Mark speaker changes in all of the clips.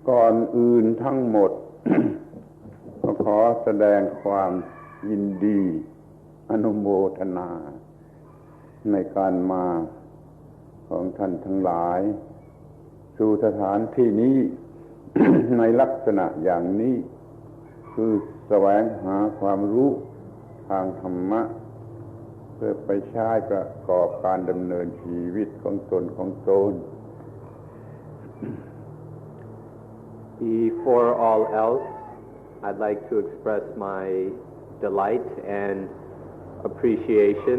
Speaker 1: ก่อนอื่นทั้งหมด ก็ขอแสดงความยินดีอนุโมทนาในการมาของท่านทั้งหลายสู่สถานที่นี้ ในลักษณะอย่างนี้คือแสวงหาความรู้ทางธรรมะเพื่อไปใช้ประกอบการดำเนินชีวิตของตน
Speaker 2: Before all else, I'd like to express my delight and appreciation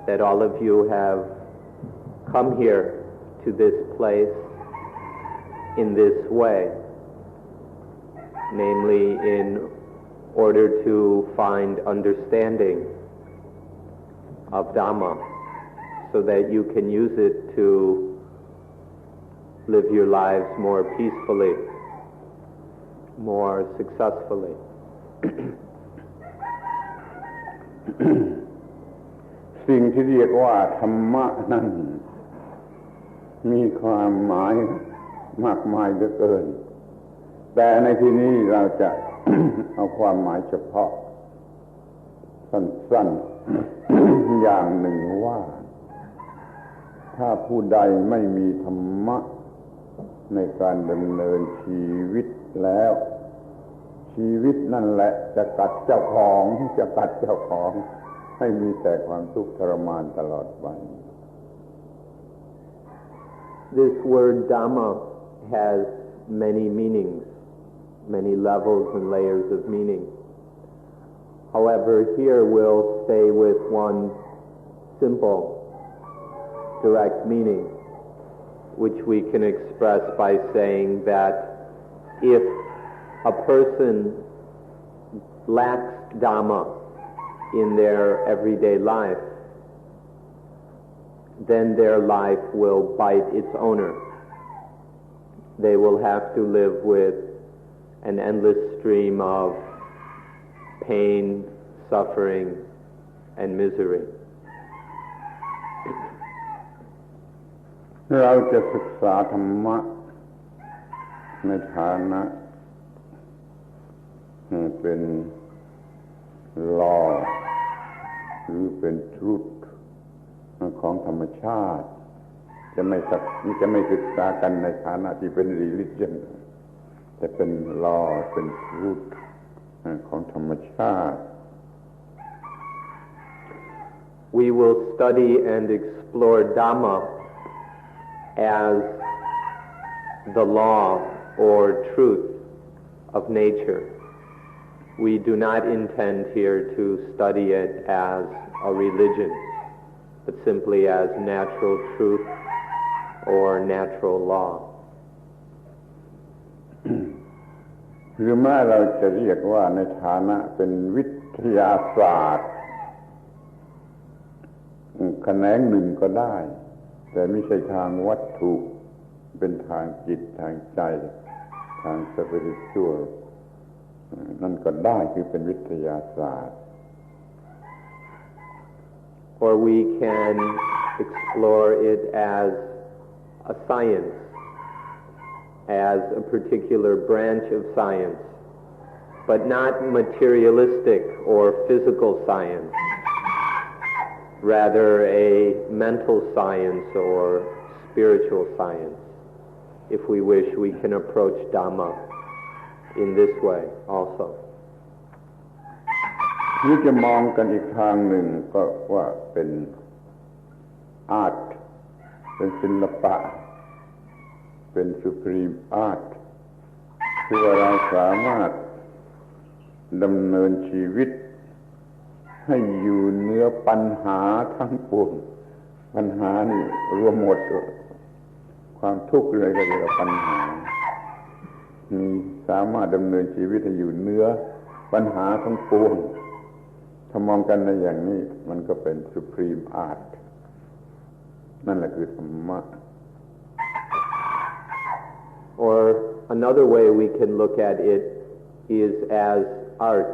Speaker 2: that all of you have come here to this place in this way, namely in order to find understanding of Dhamma so that you can use it to live your lives more peacefully, more successfully.
Speaker 1: สิ่งที่เรียกว่าธรรมะนั้นมีความหมายมากมายเหลือเกินแต่ในที่นี้เราจะ เอาความหมายเฉพาะสั้นๆ อย่างหนึ่งว่าถ้าผู้ใดไม่มีธรรมะในการดำเนินชีวิตแล้วชีวิตนั่นแหละจะกัดเจ้าของให้มีแต่ความทุกข์ทรมานตลอดไป
Speaker 2: This word Dhamma has many meanings, many levels and layers of meaning. However, here we'll stay with one simple, direct meaning, which we can express by saying that if a person lacks Dhamma in their everyday life, then their life will bite its owner. They will have to live with an endless stream of pain, suffering, and misery.
Speaker 1: เราจะศึกษาธรรมะในฐานะเป็น law หรือเป็น truth ของธรรมชาติจะไม่ศึกษากันในฐานะที่เป็น religion แต่เป็น law เป็น truth ของธรรมชาติ
Speaker 2: We will study and explore Dhamma as the law or truth of nature. We do not intend here to study it as a religion, but simply as natural truth or natural law.
Speaker 1: หรือแม้เราจะเรียกว่าในฐานะเป็นวิทยาศาสตร์แขนงหนึ่งก็ได้แต่ไม่ใช่ทางวัตถุเป็นทางจิตทางใจทาง spiritual นั่นก็ได้คือเป็นวิทยาศาสตร์
Speaker 2: Or we can explore it as a science, as a particular branch of science, but not materialistic or physical science, rather a mental science or spiritual science. If we wish, we can approach Dhamma in this way also.
Speaker 1: นี่จะมองกันอีกทางหนึ่งก็ว่าเป็น art เป็นศิลปะเป็น supreme art คือว่าเราสามารถดำเนินชีวิตให้อยู่เหนือปัญหาทั้งปวงปัญหานี่รวมหมดความทุกข์เลยก็เรียกว่าปัญหาสามารถดำเนินชีวิตให้อยู่เหนือปัญหาทั้งปวงถ้ามองกันในอย่างนี้มันก็เป็น supreme art นั่นแหละคือธรรมะ
Speaker 2: Or another way we can look at it is as art,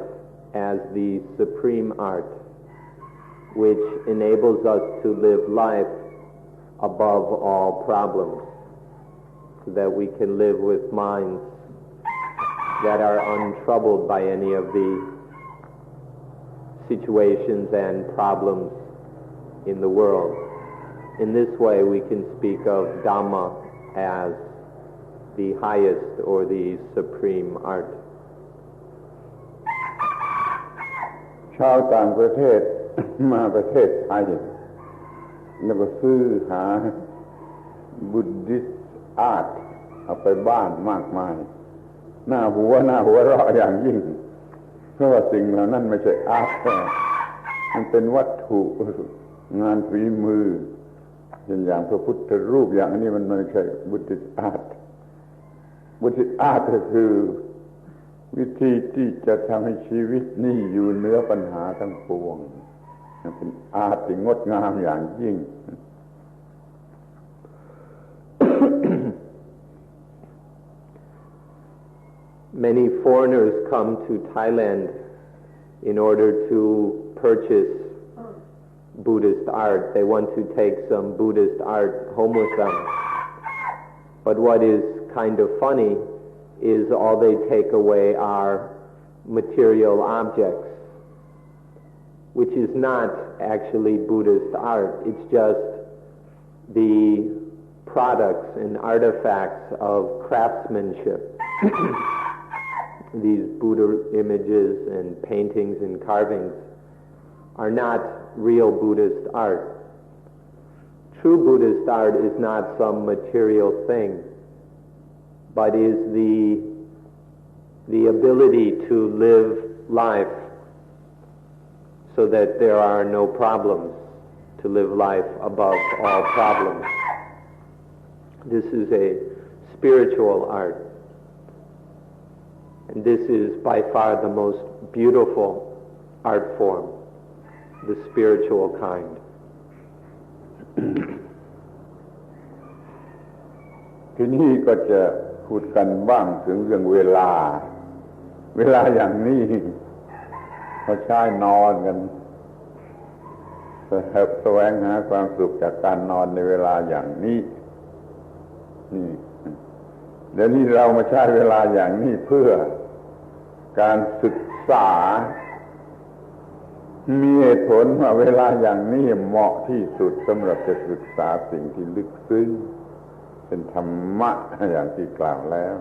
Speaker 2: as the supreme art, which enables us to live life above all problems. so that we can live with minds that are untroubled by any of the situations and problems in the world. In this way, we can speak of Dhamma as the highest or the supreme art.
Speaker 1: ชาวต่างประเทศ มาประเทศไทยแล้วก็ซื้อหา Buddhist art เอาไปบ้านมากมายหน้าหัวเราะอย่างยิ่งเพราะว่าสิ่งเหล่านั้นไม่ใช่อาร์ตมันเป็นวัตถุงานฝีมือเช่นอย่างพระพุทธรูปอย่างนี้มันไม่ใช่ Buddhist art Buddhist art ก็คือวิธีที่จะทำให้ชีวิตนี้อยู่เหนือปัญหาทั้งปวงเป็นอาร์ตที่งดงามอย่างยิ่ง
Speaker 2: Many foreigners come to Thailand in order to purchase Buddhist art. They want to take some Buddhist art home with them. But what is kind of funny is all they take away are material objects, which is not actually Buddhist art. It's just the products and artifacts of craftsmanship. These Buddha images and paintings and carvings are not real Buddhist art. True Buddhist art is not some material thing, but is the ability to live life so that there are no problems, to live life above all problems. This is a spiritual art. And this is by far the most beautiful art form, the spiritual kind.
Speaker 1: ทีนี้ก็จะพูดกันบ้างถึงเรื่องเวลาอย่างนี้เขาใช้นอนกันแสวงหาความสุขจากการนอนในเวลาอย่างนี้นี่เดี๋ยวนี้เรามาใช้เวลาอย่างนี้เพื่อการศึกษามีเหตุผลว่าเวลาอย่างนี้เหมาะที่สุดสำหรับจะศึกษาสิ่งที่ลึกซึ้งเป็นธรรมะอย่างที่กล่าวแล้ว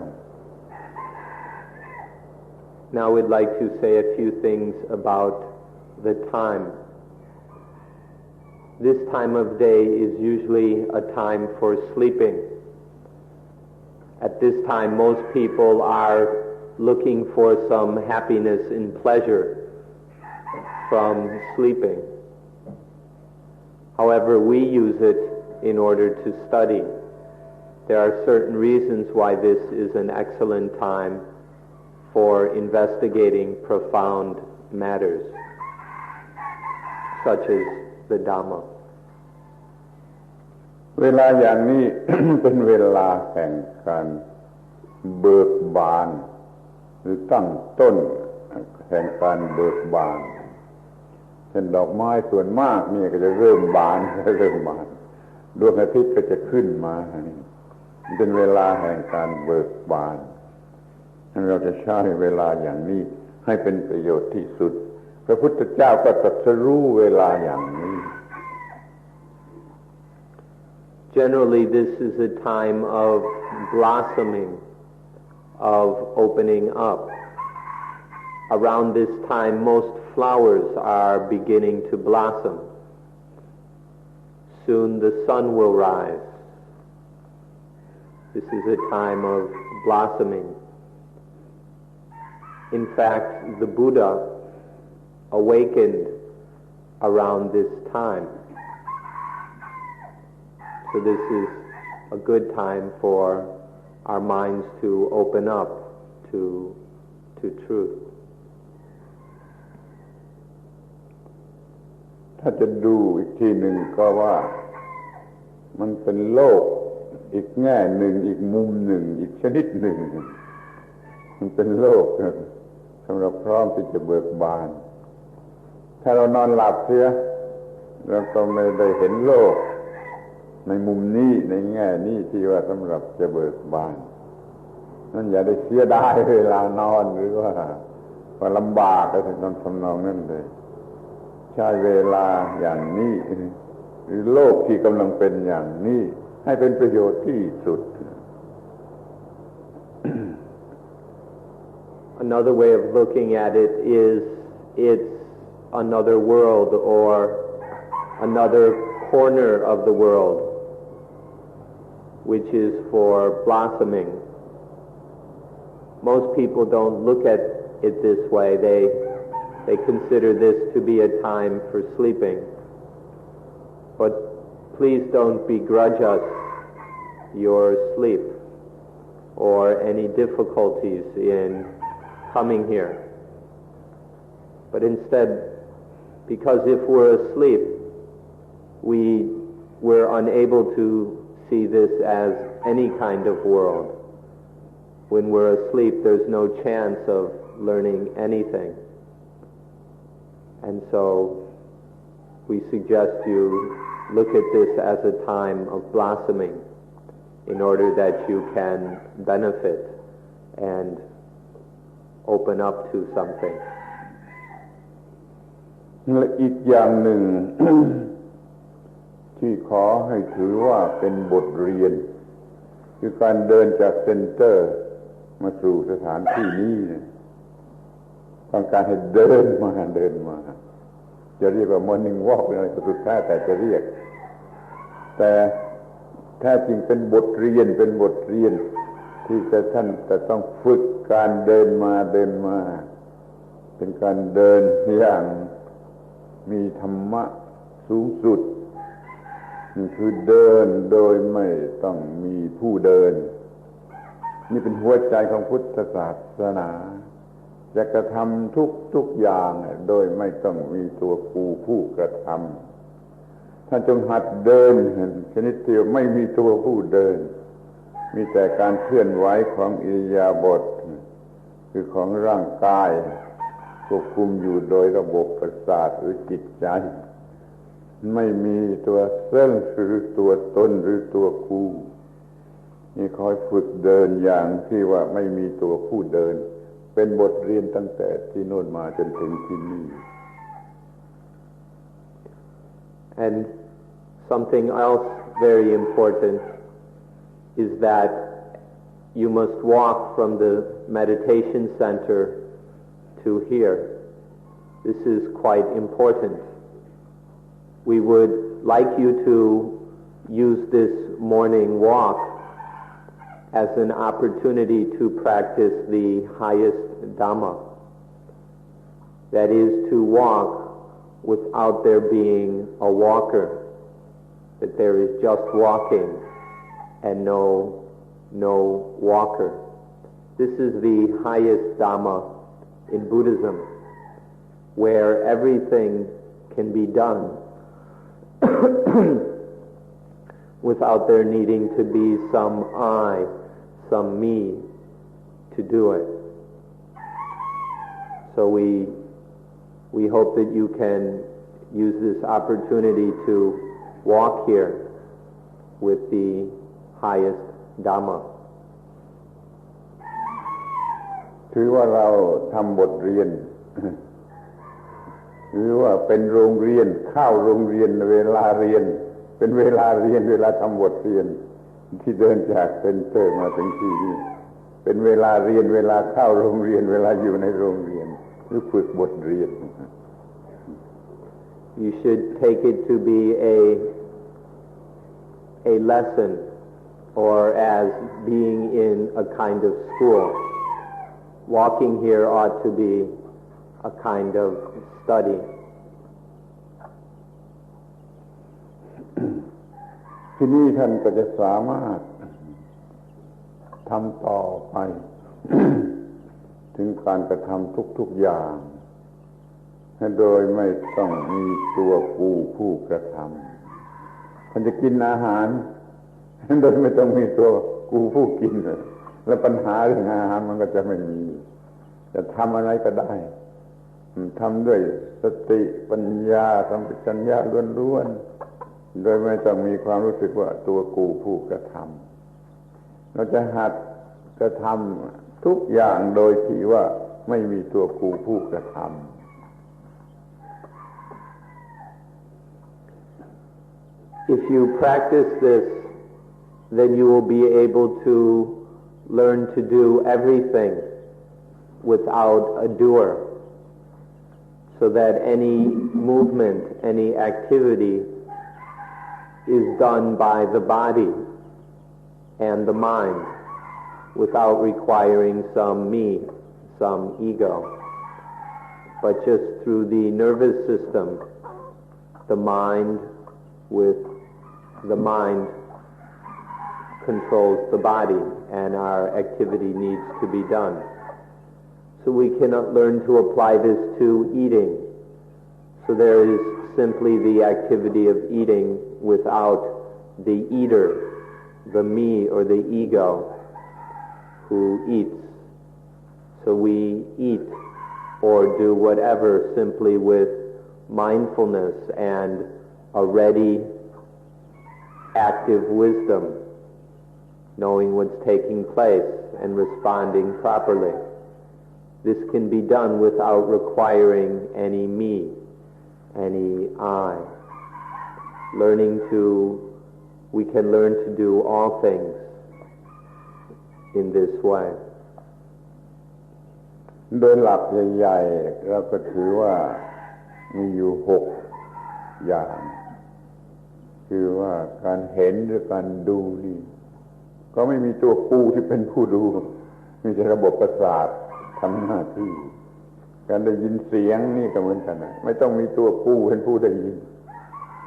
Speaker 2: Now we'd like to say a few things about the time. This time of day is usually a time for sleeping. At this time, most people are looking for some happiness and pleasure from sleeping. However, we use it in order to study. There are certain reasons why this is an excellent time for investigating profound matters, such as the Dhamma.
Speaker 1: เวลาอย่างนี้ เป็นเวลาแห่งการเบิกบานหรือตั้งต้นแห่งการเบิกบานเช่นดอกไม้ส่วนมากนี่ก็จะเริ่มบานดวงอาทิตย์ก็จะขึ้นมาเป็นเวลาแห่งการเบิกบานเราจะใช้เวลาอย่างนี้ให้เป็นประโยชน์ที่สุดพระพุทธเจ้าก็ตรัสรู้เวลาอย่างนี้
Speaker 2: Generally, this is a time of blossoming, of opening up. Around this time, most flowers are beginning to blossom. Soon the sun will rise. This is a time of blossoming. In fact, the Buddha awakened around this time. So this is a good time for our minds to open up to truth.
Speaker 1: ถ้าจะดูอีกทีหนึ่งก็ว่ามันเป็นโลกอีกแง่หนึ่งอีกมุมหนึ่งอีกชนิดหนึ่งมันเป็นโลกสำหรับพร้อมที่จะเบิกบานถ้าเรานอนหลับเสียเราก็ไม่ได้เห็นโลก ในมุมนี้ในแง่นี้ที่ว่าสำหรับจะเบิกบานนั่นอย่าได้เสียดายเวลานอนหรือว่าลำบากอะไรทำนองนั้นเลยใช้เวลาอย่างนี้หรือโลกที่กำลังเป็นอย่างนี้ให้เป็นประโยชน์ที่สุด
Speaker 2: Another way of looking at it is it's another world or another corner of the world which is for blossoming. Most people don't look at it this way. They consider this to be a time for sleeping. But please don't begrudge us your sleep or any difficulties in coming here. But instead, because if we're asleep, we're unable to see this as any kind of world. When we're asleep, there's no chance of learning anything. And so we suggest you look at this as a time of blossoming in order that you can benefit and open up to something.
Speaker 1: และอีกอย่างหนึ่ง ที่ขอให้ถือว่าเป็นบทเรียนคือการเดินจากเซ็นเตอร์มาสู่สถานที่นี้ต้องการให้เดินมาจะเรียกว่า morning walk อะไรก็สุดแท้แต่จะเรียกแต่แท้จริงเป็นบทเรียนที่ท่านจะต้องฝึกการเดินมาเป็นการเดินอย่างมีธรรมะสูงสุดนี่คือเดินโดยไม่ต้องมีผู้เดินนี่เป็นหัวใจของพุทธศาสนาจะกระทำทุกอย่างโดยไม่ต้องมีตัวกูผู้กระทำท่านจงหัดเดินชนิดที่ไม่มีตัวผู้เดินมีแต่การเคลื่อนไหวของอิริยาบถคือของร่างกายควบคุมอยู่โดยระบบประสาทหรือจิตใจไม่มีตัวเส้นหรือตัวตนหรือตัวกูนี่คอยฝึกเดินอย่างที่ว่าไม่มีตัวผู้เดินเป็นบทเรียนตั้งแต่ที่โน่นมาจนถึงที่นี่
Speaker 2: And something else very important is that you must walk from the meditation center to here. This is quite important. We would like you to use this morning walk as an opportunity to practice the highest Dhamma. That is to walk without there being a walker, that there is just walking and no walker. This is the highest Dhamma in Buddhism, where everything can be done without there needing to be some I, some me to do it. So we hope that you can use this opportunity to walk here with the highest Dhamma.
Speaker 1: ถือว่าเราทำบทเรียน หรือว่าเป็นโรงเรียนเข้าโรงเรียนเวลาเรียนเป็นเวลาเรียนเวลาทำบทเรียนที่เดินจากเซ็นเตอร์มาถึงที่นี่เป็นเวลาเรียนเวลาเข้าโรงเรียนเวลาอยู่ในโรงเรียนหรือฝึกบทเรียน
Speaker 2: You should take it to be a lesson or as being in a kind of school. Walking here ought to be a kind of study.
Speaker 1: ที่นี่ท่านก็จะสามารถทำต่อไป ถึงการกระทำทุกๆอย่างโดยไม่ต้องมีตัวกูผู้กระทำท่านจะกินอาหารโดยไม่ต้องมีตัวกูผู้กินแล้วปัญหาเรื่องอาหารมันก็จะไม่มีจะทำอะไรก็ได้ทำด้วยสติปัญญาสัมปชัญญะล้วนๆ โดยไม่ต้องมีความรู้สึกว่าตัวกูผู้กระทำเราจะหัดกระทำทุกอย่างโดยที่ว่าไม่มีตัวกูผู้กระทำ
Speaker 2: If you practice this, then you will be able to learn to do everything without a doer, so that any movement, any activity is done by the body and the mind without requiring some me, some ego, but just through the nervous system, the mind with the mind controls the body and our activity needs to be done. So we cannot learn to apply this to eating. So there is simply the activity of eating without the eater, the me or the ego who eats. So we eat or do whatever simply with mindfulness and a ready, active wisdom, knowing what's taking place and responding properly. This can be done without requiring any me, any I. We can learn to do all things in this way.
Speaker 1: โดยหลักใหญ่ๆเราก็ถือว่ามีอยู่6อย่างคือว่าการเห็นหรือการดูนี่ก็ไม่มีตัวกูที่เป็นผู้ดูมีแต่ระบบประสาททำหน้าที่การได้ยินเสียงนี่ก็เหมือนกันนะไม่ต้องมีตัวกูเป็นผู้ได้ยิน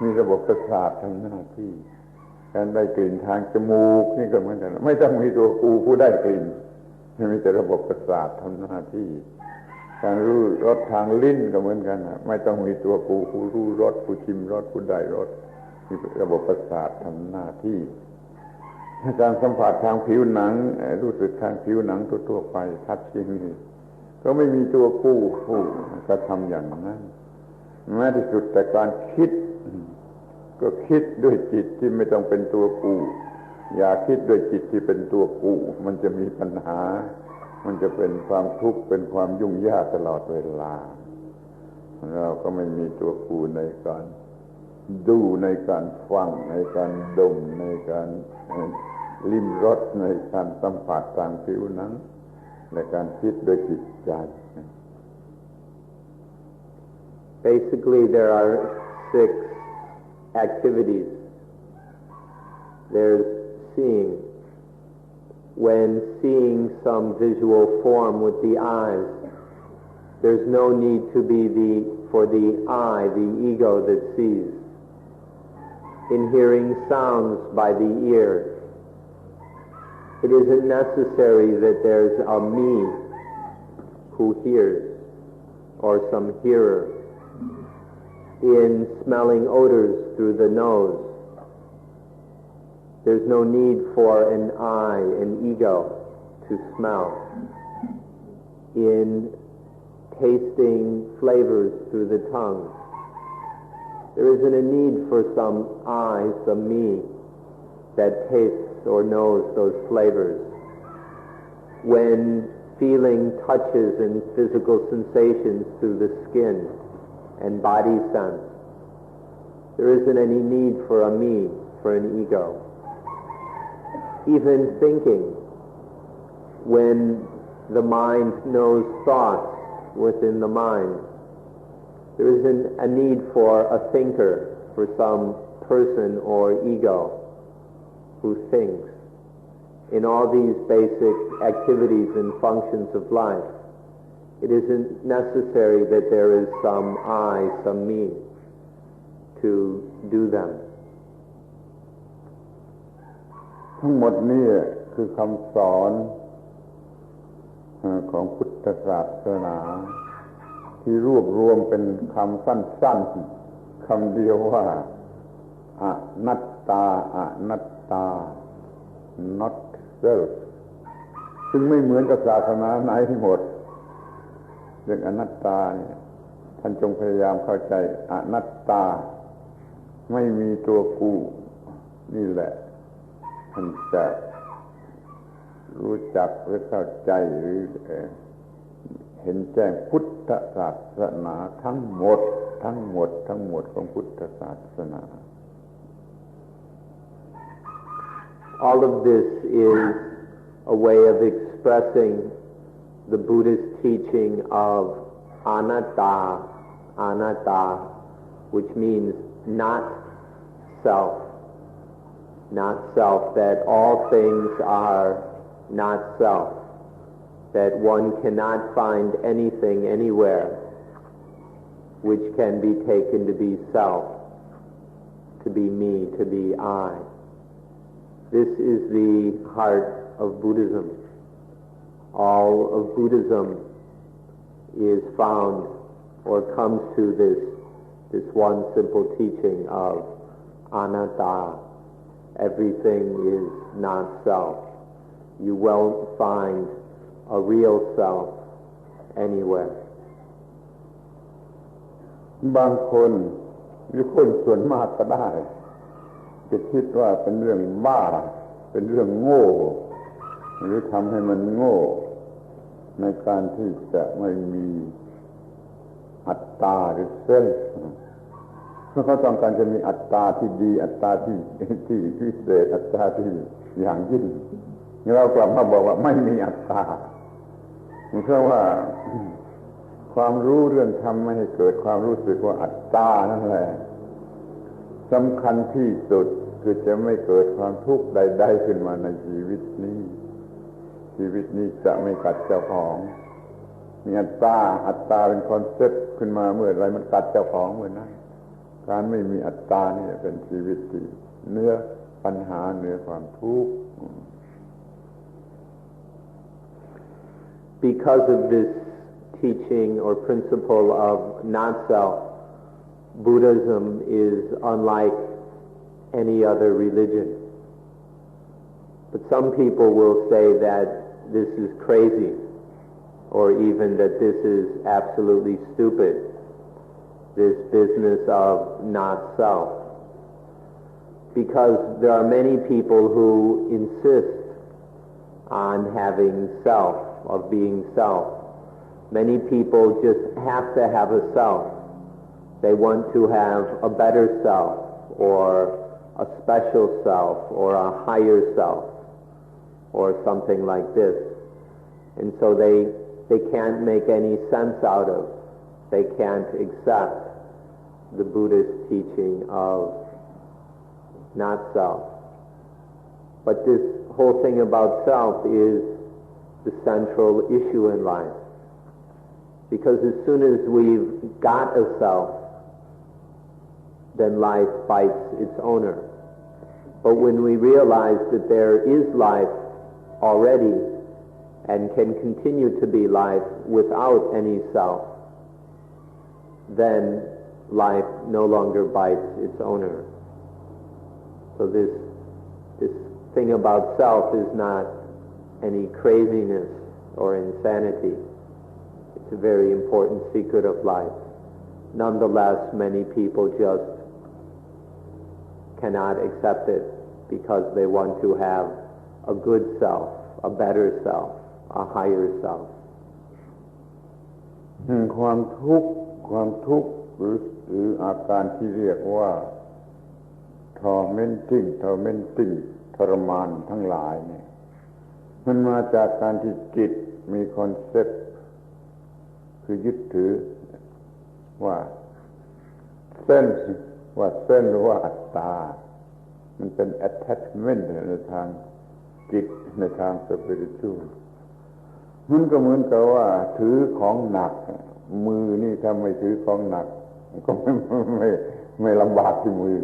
Speaker 1: มีระบบประสาททำหน้าที่การได้กลิ่นทางจมูกนี่ก็เหมือนกันไม่ต้องมีตัวกูผู้ได้กลิ่นมีแต่ระบบประสาททำหน้าที่การรู้รสทางลิ้นก็เหมือนกันนะไม่ต้องมีตัวกูผู้รู้รสผู้ชิมรสผู้ได้รสมีระบบประสาททำหน้าที่การสัมผัสทางผิวหนังรู้สึกทางผิวหนังทั่วๆไปทัชชิ่งนี่ก็ไม่มีตัวกูผู้กระทำอย่างนั้นแม้ที่สุดแต่การคิดก็คิดด้วยจิตที่ไม่ต้องเป็นตัวกูอย่าคิดด้วยจิตที่เป็นตัวกูมันจะมีปัญหามันจะเป็นความทุกข์เป็นความยุ่งยากตลอดเวลาเราก็ไม่มีตัวกูในการดูในการฟังในการดมในการลิ้มรสในการสัมผัสทางผิวหนังในการคิดด้วยจิตใจ
Speaker 2: Basically, there are 6 activities. There's seeing. When seeing some visual form with the eyes, there's no need to be for the I, the ego that sees. In hearing sounds by the ear, it isn't necessary that there's a me who hears or some hearer. In smelling odors through the nose, there's no need for an I, an ego, to smell. In tasting flavors through the tongue, there isn't a need for some I, some me, that tastes or knows those flavors. When feeling touches and physical sensations through the skin and body sense, there isn't any need for a me, for an ego. Even thinking, when the mind knows thoughts within the mind, there isn't a need for a thinker, for some person or ego who thinks. In all these basic activities and functions of life, it isn't necessary that there is some I, some me, to do them.
Speaker 1: ทั้งหมดนี้คือคำสอนของพุทธศาสนาที่รวบรวมเป็นคำสั้นๆคำเดียวว่าอนัตตาอนัตตา not self ซึ่งไม่เหมือนกับศาสนาไหนหมดเรื่องอนัตตาเนี่ยท่านจงพยายามเข้าใจอนัตตา ไม่มีตัวกูนี่แหละท่านจะรู้จักหรือเข้าใจหรือเห็นแจ้งพุทธศาสนาทั้งหมดของพุทธศาสนา
Speaker 2: All of this is a way of expressing the Buddhist teaching of anatta, which means not self, that all things are not self, that one cannot find anything anywhere which can be taken to be self, to be me, to be I. This is the heart of Buddhism. All of Buddhism is found or comes to this one simple teaching of anatta. Everything is not self. You won't find a real self anywhere.
Speaker 1: บางคนหรือคนส่วนมากก็ได้จะคิดว่าเป็นเรื่องบ้าเป็นเรื่องโง่หรือทำให้มันโง่ในการที่จะไม่มีอัตตาหรือเซลฟ์เพราะเขาต้องการจะมีอัตตาที่ดีอัตตาที่พิเศษอัตตาที่อย่างยิ่งเรากลับมาบอกว่าไม่มีอัตตาเพราะว่าความรู้เรื่องธรรมไม่ให้เกิดความรู้สึกว่าอัตตานั่นแหละสำคัญที่สุดคือจะไม่เกิดความทุกข์ใดๆขึ้นมาในชีวิตนี้จะไม่กัดเจ้าของมีอัตตาเป็นคอนเซ็ปต์ขึ้นมาเมื่อไรมันกัดเจ้าของเมื่อนั้นการไม่มีอัตตานี่เป็นชีวิตที่เหนือปัญหาเหนือความทุกข์
Speaker 2: Because of this teaching or principle of not-self, Buddhism is unlike any other religion. But some people will say that this is crazy, or even that this is absolutely stupid, this business of not-self. Because there are many people who insist on having self, of being self. Many people just have to have a self. They want to have a better self, or a special self, or a higher self, or something like this. And so they can't make any sense out of, they can't accept the Buddhist teaching of not self. But this whole thing about self is the central issue in life. Because as soon as we've got a self, then life bites its owner. But when we realize that there is life already and can continue to be life without any self, then life no longer bites its owner. So this thing about self is not any craziness or insanity. It's a very important secret of life. Nonetheless, many people just cannot accept it because they want to have a good self, a better self, a higher self.
Speaker 1: ความทุกข์หรืออาการที่เรียกว่า tormenting ทรมานทั้งหลายเนี่ยมันมาจากการที่จิตมีคอนเซ็ปต์คือยึดถือว่าเส้นหรือว่าอัตตามันเป็น attachment ในทางจิตในทาง spiritual มันก็เหมือนกับว่าถือของหนักมือนี่ถ้าไม่ถือของหนักก็ไม่ลำบากที่มือ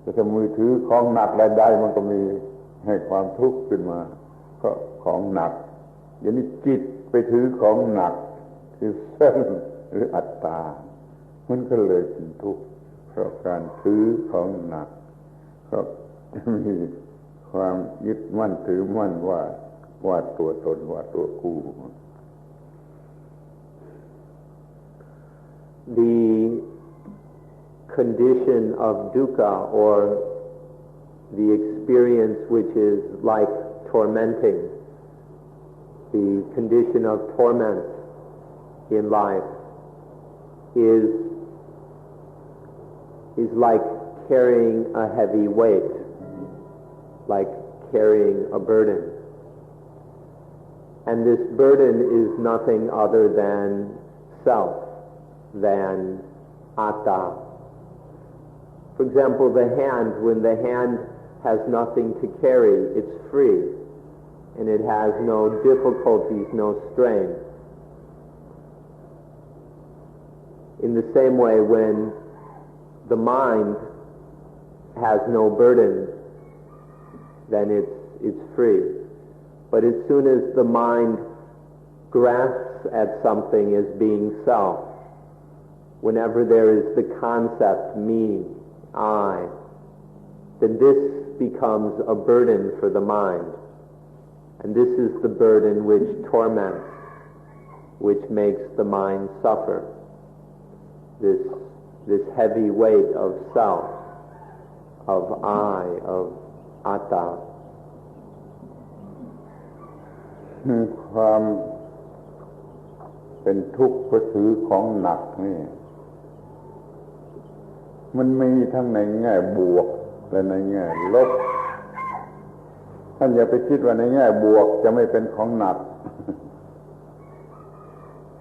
Speaker 1: แต่ถ้ามือถือของหนักใดๆมันก็มีให้ความทุกข์ขึ้นมาก็ของหนักอย่างนี้จิตไปถือของหนักคือเส้นหรืออัตตามันก็เลยเป็นทุกข์เพราะการถือของหนักเพราะมีความยึดมั่นถือมั่นว่าตัวตนว่าตัวกู
Speaker 2: The condition of dukkha, or the experience which is like tormenting, the condition of torment in life, is like carrying a heavy weight, like carrying a burden. And this burden is nothing other than self, than atta. For example, the hand, when the hand has nothing to carry, it's free, and it has no difficulties, no strain. In the same way, when the mind has no burden, then it's free. But as soon as the mind grasps at something as being self, whenever there is the concept me, I, then this becomes a burden for the mind. And this is the burden which torments, which makes the mind suffer. This heavy weight of self, of I, of atta.
Speaker 1: ความเป็นทุกข์เพราะถือของหนักนี่มันมีทั้งในแง่บวกและในแง่ลบท่านอย่าไปคิดว่าในแง่บวกจะไม่เป็นของหนัก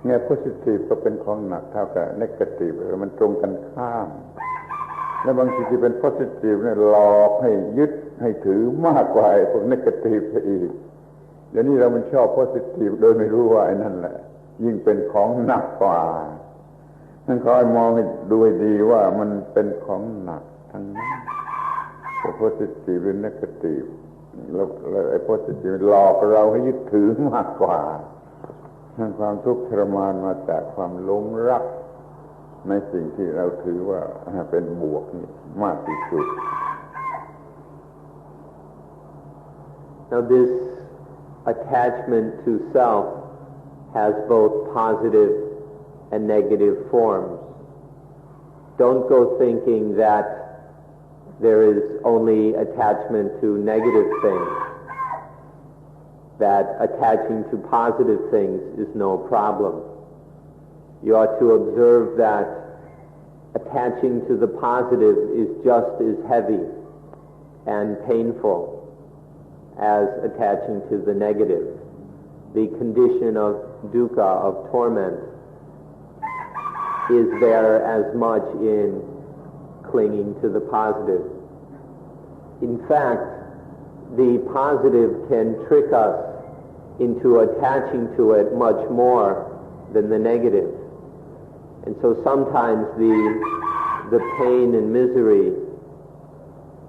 Speaker 1: แง่ positive ก็เป็นของหนักเท่ากับ negative มันตรงกันข้ามและบางทีที่เป็น positive เนี่ยหลอกให้ยึดให้ถือมากกว่าไอ้พวก negative ซะอีกเดี๋ยวนี้เรามันชอบ positive โดยไม่รู้ว่าไอ้นั่นแหละยิ่งเป็นของหนักกว่านั่นขอให้มองให้ดูให้ดีว่ามันเป็นของหนักทั้งนั้นจะ positive หรือ negative แล้วไอ้ positive หลอกเราให้ยึดถือมากกว่าความทุกข์ทรมานมาจากความหลงรักในสิ่งที่เราถือว่าเป็นบวกนี่มากที่สุด
Speaker 2: Now this attachment to self has both positive and negative forms. Don't go thinking that there is only attachment to negative things, that attaching to positive things is no problem. You ought to observe that attaching to the positive is just as heavy and painful as attaching to the negative. The condition of dukkha, of torment, is there as much in clinging to the positive. In fact, the positive can trick us into attaching to it much more than the negative. And so sometimes the pain and misery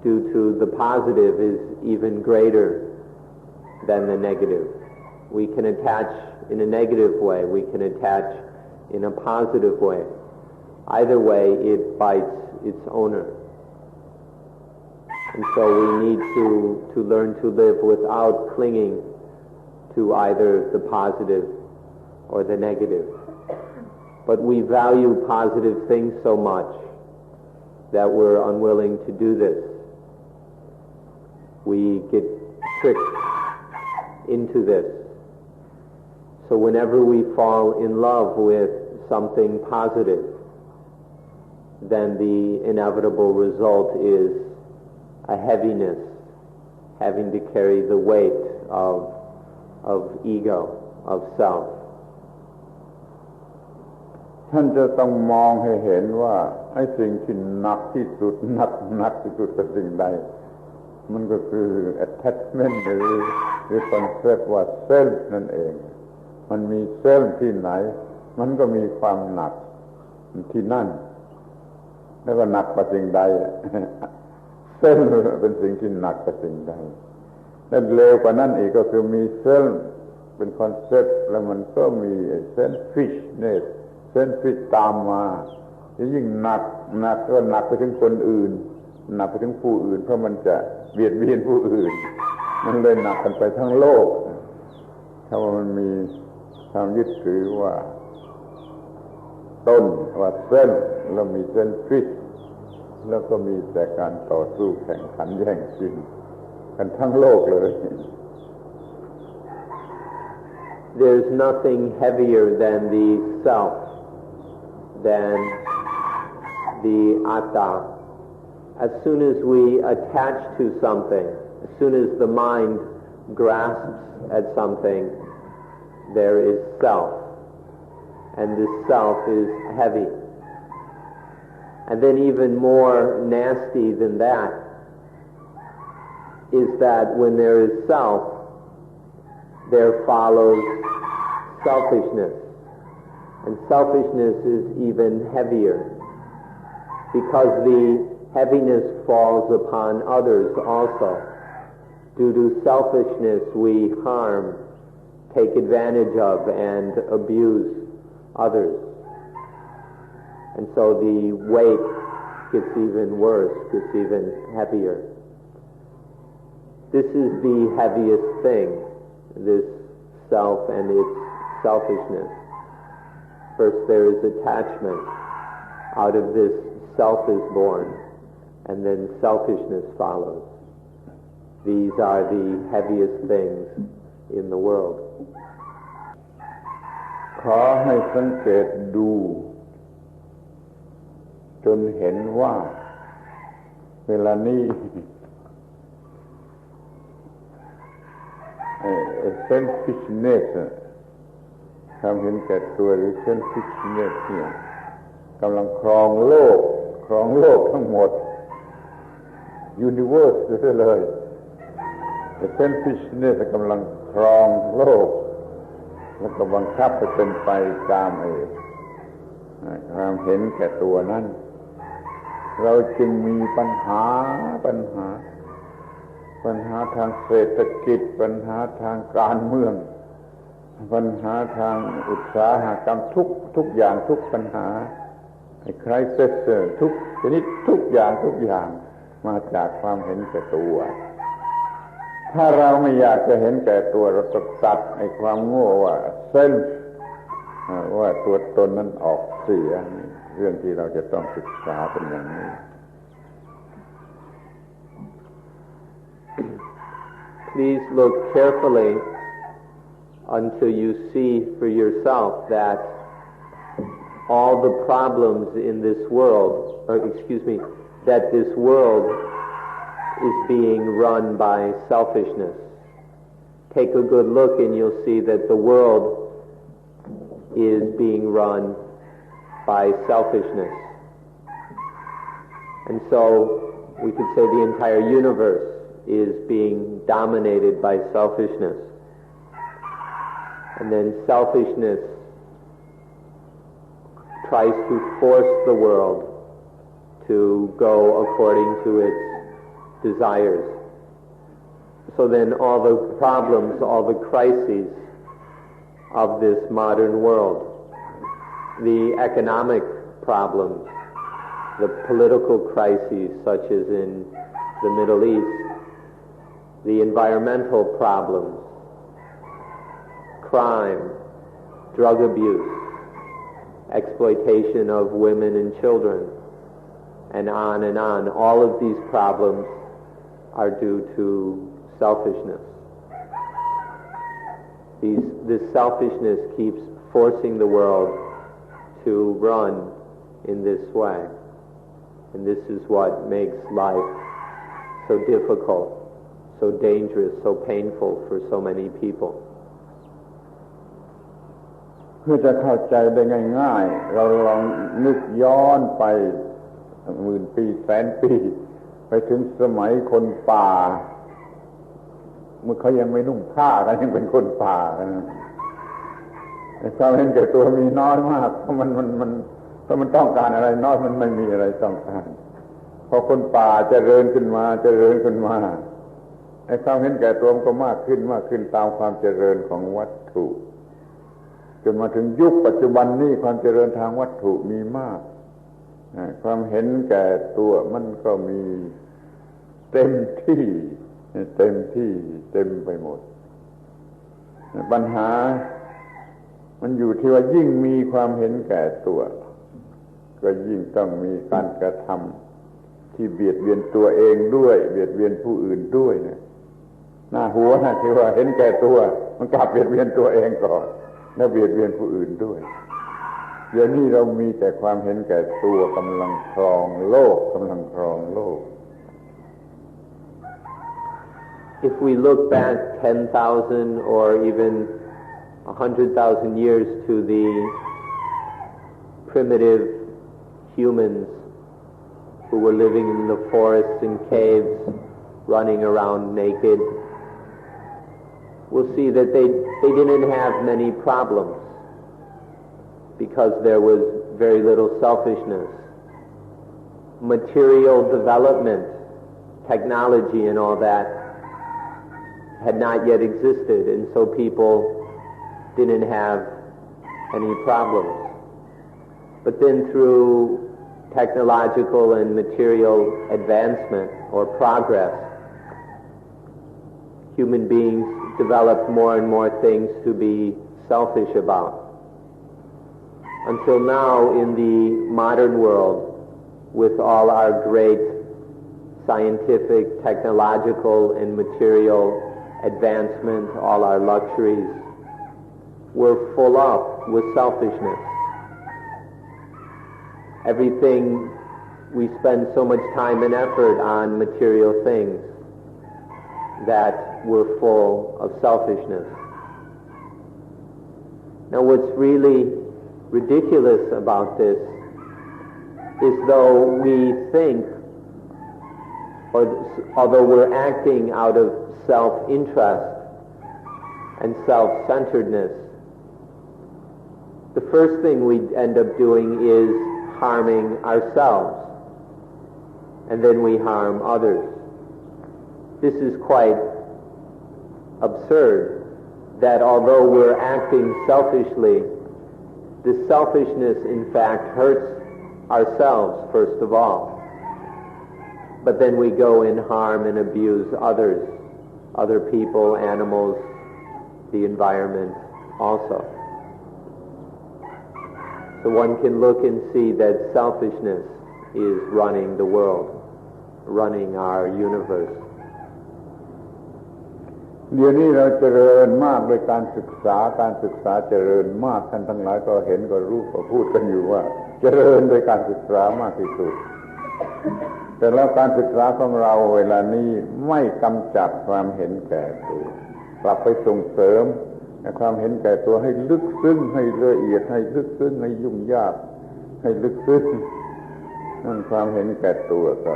Speaker 2: due to the positive is even greater than the negative. We can attach in a negative way, we can attach in a positive way. Either way, it bites its owner. And so we need to learn to live without clinging to either the positive or the negative. But we value positive things so much that we're unwilling to do this. We get tricked into this. So whenever we fall in love with something positive, then the inevitable result is a heaviness, having to carry the weight of ego, of self.
Speaker 1: ท่านจะต้องมองให้เห็นว่าไอ้สิ่งที่หนักที่สุดหนักที่สุดเป็นสิ่งใดมันก็คือ attachment หรือ concept ว่า self นั่นเองมันมี self ที่ไหนมันก็มีความหนักที่นั่นแล้วก็หนักกว่าสิ่งใด self เป็นสิ่งที่หนักกว่าสิ่งใดและเร็วกว่านั้นอีกก็คือมี self เป็น concept แล้วมันก็มี selfishness selfish ตามมายิ่งหนักก็หนักไปถึงคนอื่นหนักไปถึงผู้อื่นเพราะมันจะเบียดเบียนผู้อื่นมันเลยหนักกันไปทั้งโลกถ้าว่ามันมีความยึดถือว่าต้นว่าเส้นแล้วมีเส้นฟิช แล้วก็มีแต่การต่อสู้แข่งขันแย่งชิงกันทั้งโลกเลย
Speaker 2: There's nothing heavier than the self, than the atta. As soon as we attach to something, as soon as the mind grasps at something, there is self, and this self is heavy. And then even more nasty than that is that when there is self, there follows selfishness. And selfishness is even heavier, because the heaviness falls upon others also. Due to selfishness, we harm, take advantage of, and abuse others. And so the weight gets even worse, gets even heavier. This is the heaviest thing, this self and its selfishness. First there is attachment. Out of this, self is born, and then selfishness follows. These are the heaviest things in the world.
Speaker 1: ขอให้สังเกตดูจนเห็นว่าเวลานี้selfishness ความเห็นแก่ตัวหรือ selfishness เนี่ยกำลังครองโลกทั้งหมด universe เลย selfishness กำลังครองโลกแล้วก็บังคับให้เป็นไปตามความเห็นแก่ตัวนั้นเราจึงมีปัญหาทางเศรษฐกิจปัญหาทางการเมืองปัญหาทางอุตสาหกรรมทุกอย่างทุกปัญหาใครเสอทุกชนิดทุกอย่างมาจากความเห็นแก่ตัวถ้าเราไม่อยากจะเห็นแก่ตัวเราต้องตัดไอ้ความโง่ว่าเส้นว่าตัวตนนั้นออกเสียเรื่องที่เราจะต้องศึกษาเป็นอย่างนี้
Speaker 2: Please look carefully until you see for yourself that all the problems in this world, that this world is being run by selfishness. Take a good look and you'll see that the world is being run by selfishness. And so we could say the entire universe is being dominated by selfishness. And then selfishness tries to force the world to go according to its desires. So then all the problems, all the crises of this modern world, the economic problems, the political crises such as in the Middle East, the environmental problems, crime, drug abuse, exploitation of women and children, and on and on. All of these problems are due to selfishness. This selfishness keeps forcing the world to run in this way. And this is what makes life so difficult, so dangerous, so painful for so many people.
Speaker 1: เพื่อจะเข้าใจได้ง่ายๆเราลองนึกย้อนไปหมื่นปีแสนปีไปถึงสมัยคนป่าเมื่อเขายังไม่นุ่งผ้ากันยังเป็นคนป่ากันความเห็นแก่ตัวมีน้อยมากเพราะมันต้องการอะไรน้อยมันไม่มีอะไรต้องการพอคนป่าเจริญขึ้นมาไอ้ความเห็นแก่ตัวมันก็มากขึ้นตามความเจริญของวัตถุจนมาถึงยุคปัจจุบันนี้ความเจริญทางวัตถุมีมากความเห็นแก่ตัวมันก็มีเต็มไปหมดปัญหามันอยู่ที่ว่ายิ่งมีความเห็นแก่ตัวก็ยิ่งต้องมีการกระท ที่เบียดเบียนตัวเองด้วยเบียดเบียนผู้อื่นด้วยเนี่ยหน้าหัวนะที่ว่าเห็นแก่ตัวมันกลับเบียดเบียนตัวเองก่อนแล้วเบียดเบียนผู้อื่นด้วยเดี๋ยวนี้เรามีแต่ความเห็นแก่ตัวกำลังครองโลกกำลังครองโลก
Speaker 2: If we look back 10,000 or even 100,000 years to the primitive humans who were living in the forests and caves, running around naked, we'll see that they didn't have many problems because there was very little selfishness. Material development, technology and all that had not yet existed, and so people didn't have any problems. But then through technological and material advancement or progress, human beings developed more and more things to be selfish about. Until now, in the modern world, with all our great scientific, technological, and material advancement, all our luxuries, we're full up with selfishness. Everything, we spend so much time and effort on material things that we're full of selfishness. Now what's really ridiculous about this is though we think, or although we're acting out of self-interest and self-centeredness, the first thing we end up doing is harming ourselves, and then we harm others. This is quite absurd, that although we're acting selfishly, this selfishness in fact hurts ourselves first of all. But then we go and harm and abuse others, other people, animals, the environment also. So one can look and see that selfishness is running the world, running our universe.
Speaker 1: เดี๋ยวนี้เราเจริญมากโดยการศึกษาเจริญมากท่านทั้งหลายก็เห็นก็รู้ก็พูดกันอยู่ว่าเจริญโดยการศึกษามากที่สุดแต่แล้วการศึกษาของเราเวลานี้ไม่กำจัดความเห็นแก่ตัวกลับไปส่งเสริมความเห็นแก่ตัวให้ลึกซึ้งให้ละเอียดให้ลึกซึ้งให้ยุ่งยากให้ลึกซึ้งนั่นความเห็นแก่ตัวก็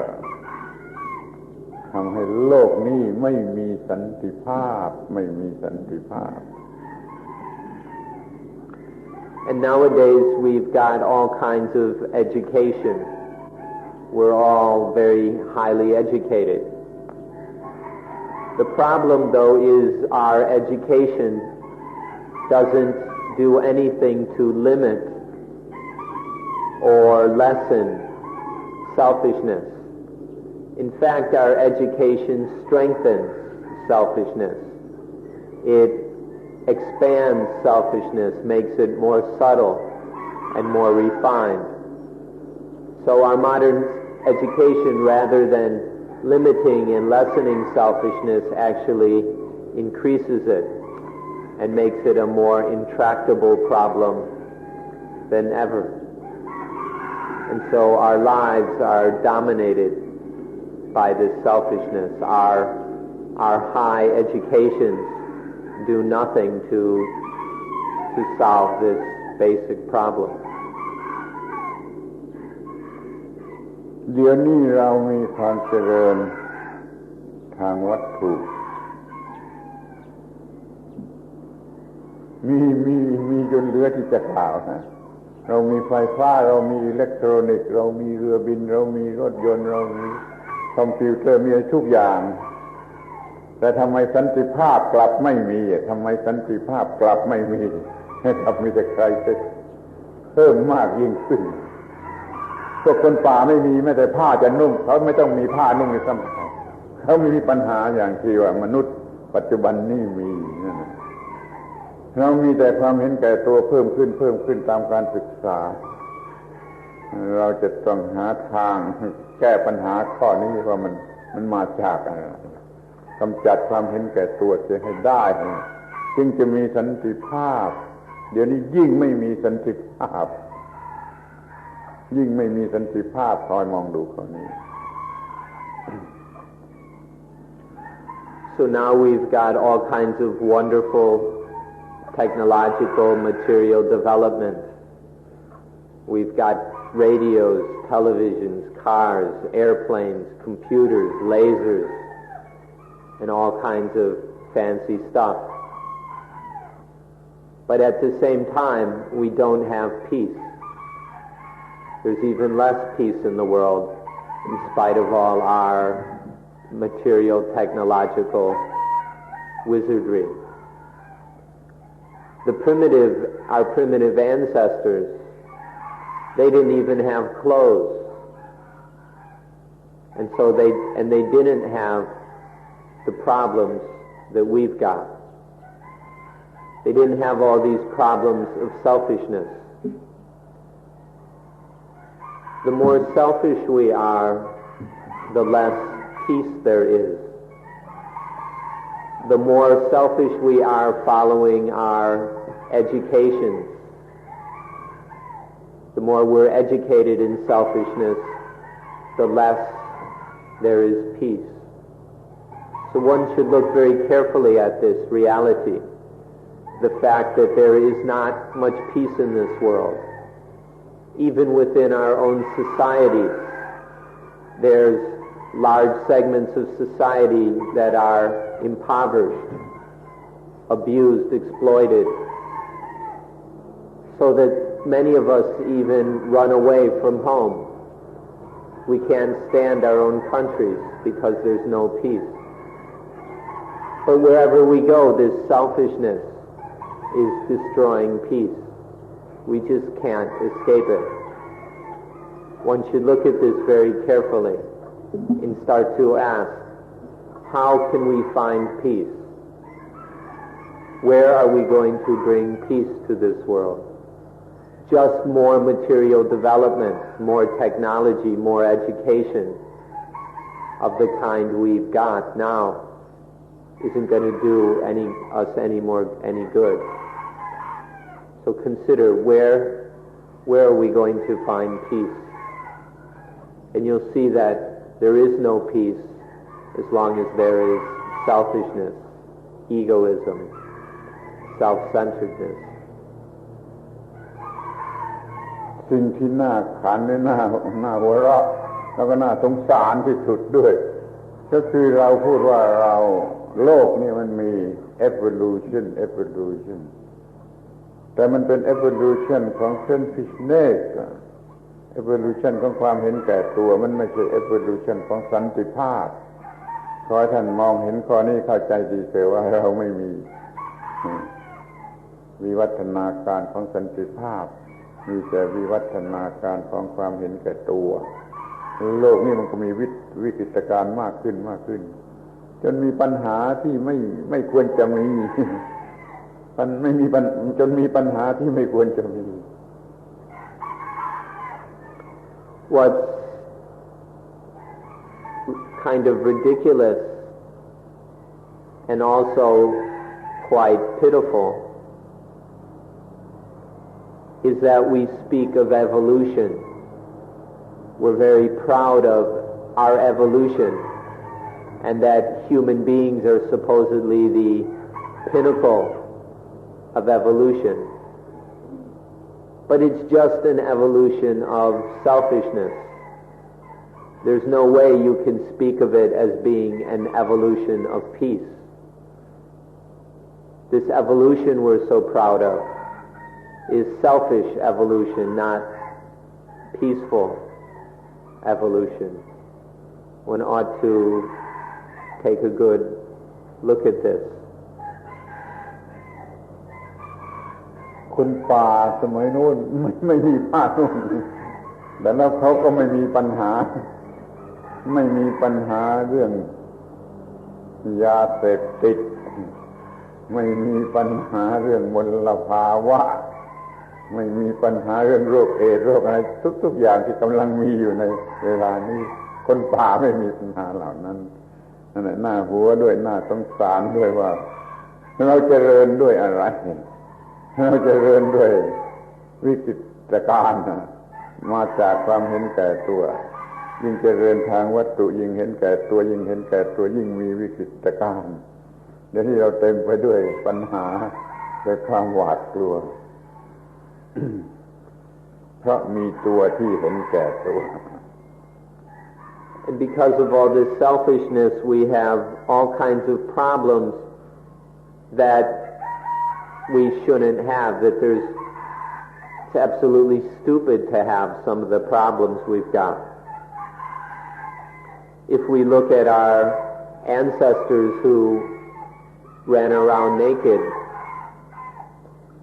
Speaker 1: ทำให้โลกนี้ไม่มีสันติภาพไม่มีสันติภาพ
Speaker 2: And nowadays we've got all kinds of education. We're all very highly educated. The problem though is our education doesn't do anything to limit or lessen selfishness. In fact, our education strengthens selfishness. It expands selfishness, makes it more subtle and more refined. So our modern education, rather than limiting and lessening selfishness, actually increases it and makes it a more intractable problem than ever. And so our lives are dominated by this selfishness. Our high educations do nothing to solve this basic problem.
Speaker 1: เดี๋ยวนี้เรามีความเจริญทางวัตถุมีจนเหลือที่จะกล่าวนะเรามีไฟฟ้าเรามีอิเล็กทรอนิกส์เรามีเรือบินเรามีรถยนต์เรามีคอมพิวเตอร์มีทุกอย่างแต่ทำไมสันติภาพกลับไม่มีทำไมสันติภาพกลับไม่มีกลับมีแต่ใครจะเพิ่มมากยิ่งขึ้นพวกคนป่าไม่มีแม้แต่ผ้าจะนุ่งเขาไม่ต้องมีผ้านุ่งในสมัยเขามีปัญหาอย่างที่ว่ามนุษย์ปัจจุบันนี่มีนั่นเรามีแต่ความเห็นแก่ตัวเพิ่มขึ้นตามการศึกษา เราจะต้องหาทางแก้ปัญหาข้อนี้ว่ามันมาจากอะไรกำจัดความเห็นแก่ตัวเสียให้ได้จึงจะมีสันติภาพเดี๋ยวนี้ยิ่งไม่มีสันติภาพยิ่งไม่มีสันติภาพคอยมองดูข้อนี้
Speaker 2: So now we've got all kinds of wonderful technological material development. We've got radios, televisions, cars, airplanes, computers, lasers, and all kinds of fancy stuff. But at the same time, we don't have peace. There's even less peace in the world in spite of all our material technological wizardry. Our primitive ancestors, they didn't even have clothes. And so they didn't have the problems that we've got. They didn't have all these problems of selfishness. The more selfish we are, the less peace there is. The more selfish we are following our educations, the more we're educated in selfishness, the less there is peace. So one should look very carefully at this reality, the fact that there is not much peace in this world. Even within our own societies, there's large segments of society that are impoverished, abused, exploited, so that many of us even run away from home. We can't stand our own countries because there's no peace. But wherever we go, this selfishness is destroying peace. We just can't escape it. One should look at this very carefully and start to ask, how can we find peace? Where are we going to bring peace to this world? Just more material development, more technology, more education of the kind we've got now isn't going to do us any good. So consider where are we going to find peace? And you'll see that there is no peace as long as there is selfishness, egoism, self-centeredness.
Speaker 1: สิ่งที่น่าขันและน่าหัวเราะแล้วก็น่าสงสารที่สุดด้วยก็คือเราพูดว่าโลกนี่มันมี evolution แต่มันเป็น evolution ของ selfishness evolution ของความเห็นแก่ตัวมันไม่ใช่ evolution ของสันติภาพขอให้ท่านมองเห็นข้อนี้เข้าใจดีเสียว่าเราไม่มีวิวัฒนาการของสันติภาพมีแต่วิวัฒนาการของความเห็นแก่ตัวโลกนี้มันก็มีวิกฤตการณ์มากขึ้นจนมีปัญหาที่ไม่ควรจะมีจนมีปัญหาที่ไม่ควรจะมี
Speaker 2: What's kind of ridiculous and also quite pitiful is that we speak of evolution. We're very proud of our evolution and that human beings are supposedly the pinnacle of evolution. But it's just an evolution of selfishness. There's no way you can speak of it as being an evolution of peace. This evolution we're so proud of is selfish evolution, not peaceful evolution. One ought to take a good look at this.
Speaker 1: คนป่าสมัยโน้นไม่มีผ้านุ่งแต่แล้วเขาก็ไม่มีปัญหาเรื่องยาเสพติดไม่มีปัญหาเรื่องมลภาวะ ไม่มีปัญหาเรื่องโรคเอดส์โรคอะไรทุกอย่างที่กำลังมีอยู่ในเวลานี้คนป่าไม่มีปัญหาเหล่านั้นนั่นแหละน่าหัวด้วยน่าสงสารด้วยว่าเราเจริญด้วยอะไรเราเจริญด้วยวิจิตรการมาจากความเห็นแก่ตัวยิ่งเจริญทางวัตถุยิ่งเห็นแก่ตัวยิ่งเห็นแก่ตัวยิ่งมีวิจิตรการเดี๋ยวนี้เราเต็มไปด้วยปัญหาด้วยความหวาดกลัว เพราะมีตัวที่เห็นแก่ตัว
Speaker 2: And because of all this selfishness, we have all kinds of problems that we shouldn't have, that it's absolutely stupid to have some of the problems we've got. If we look at our ancestors who ran around naked,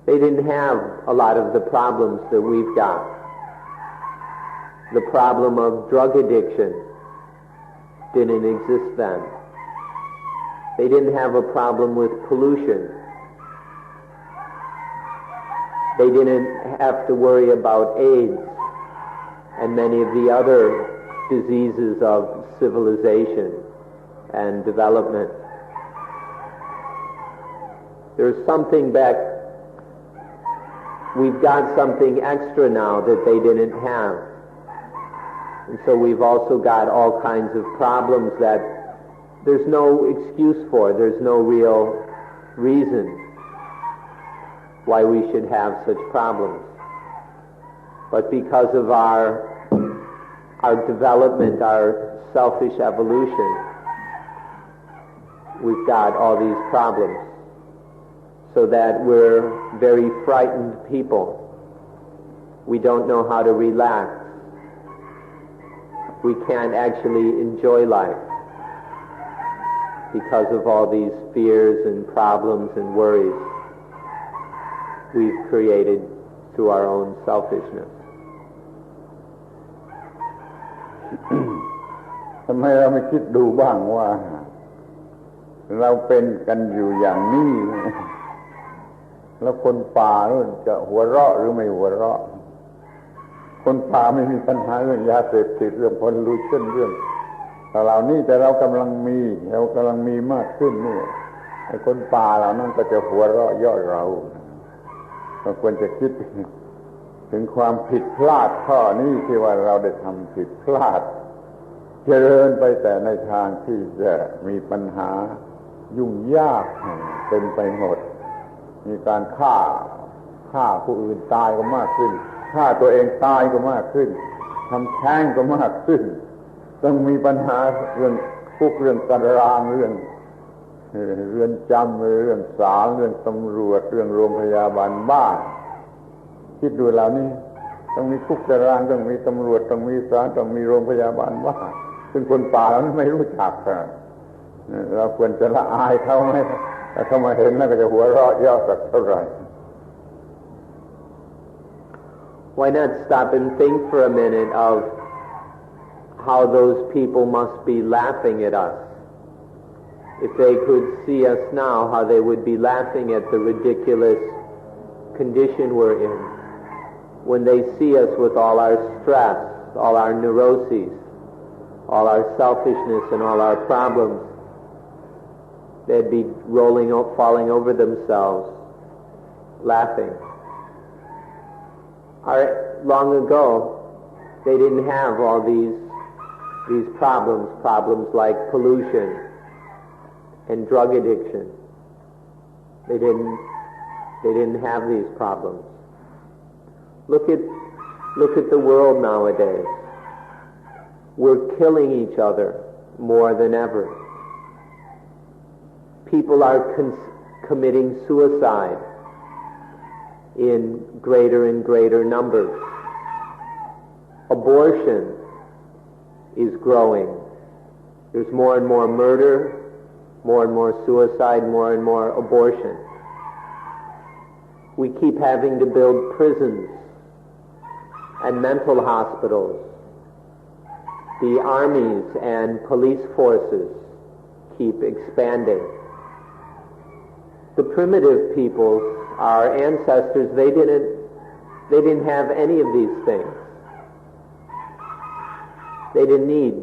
Speaker 2: they didn't have a lot of the problems that we've got. The problem of drug addiction didn't exist then. They didn't have a problem with pollution. They didn't have to worry about AIDS and many of the other diseases of civilization and development. There's something back. We've got something extra now that they didn't have. And so we've also got all kinds of problems that there's no excuse for. There's no real reason why we should have such problems. But because of our development, our selfish evolution, we've got all these problems. So that we're very frightened people. We don't know how to relax. We can't actually enjoy life because of all these fears and problems and worries we've created through our own selfishness.
Speaker 1: ทำไมเราไม่คิดดูบ้างว่าเราเป็นกันอยู่อย่างนี้แล้วคนป่านู่นจะหัวเราะหรือไม่หัวเราะคนป่าไม่มีปัญหาเรื่องยาเสพติดเรื่องพอลูชั่นเรื่องเหล่านี้แต่เรากำลังมีมากขึ้นนี่ไอ้คนป่าเหล่านั้นก็จะหัวเราะเยาะเราควรจะคิดถึงความผิดพลาดข้อนี้ที่ว่าเราได้ทำผิดพลาดเจริญไปแต่ในทางที่จะมีปัญหายุ่งยากเต็มไปหมดมีการฆ่าผู้อื่นตายก็มากขึ้นฆ่าตัวเองตายก็มากขึ้นทำแท้งก็มากขึ้นต้องมีปัญหาเรื่องคุกเรื่องตารางเรื่องเรือนจำเรื่องศาลเรื่องตำรวจเรื่องโรงพยาบาลบ้านคิดดูเหล่านี้ต้องมีคุกตารางต้องมีตำรวจต้องมีศาลต้องมีโรงพยาบาลบ้านซึ่งคนป่าเราไม่รู้จักเราควรจะละอายเขาไหมถ้าเขามาเห็นแล้วก็จะหัวเราะเยาะสักเท่าไหร่
Speaker 2: Why not stop and think for a minute of how those people must be laughing at us? If they could see us now, how they would be laughing at the ridiculous condition we're in. When they see us with all our stress, all our neuroses, all our selfishness and all our problems, they'd be falling over themselves, laughing. Long ago, they didn't have all these problems like pollution and drug addiction. They didn't have these problems. Look at the world nowadays. We're killing each other more than ever. People are committing suicide in greater and greater numbers. Abortion is growing. There's more and more murder, more and more suicide, more and more abortion. We keep having to build prisons and mental hospitals. The armies and police forces keep expanding. The primitive peoples, our ancestors, They didn't have any of these things. They didn't need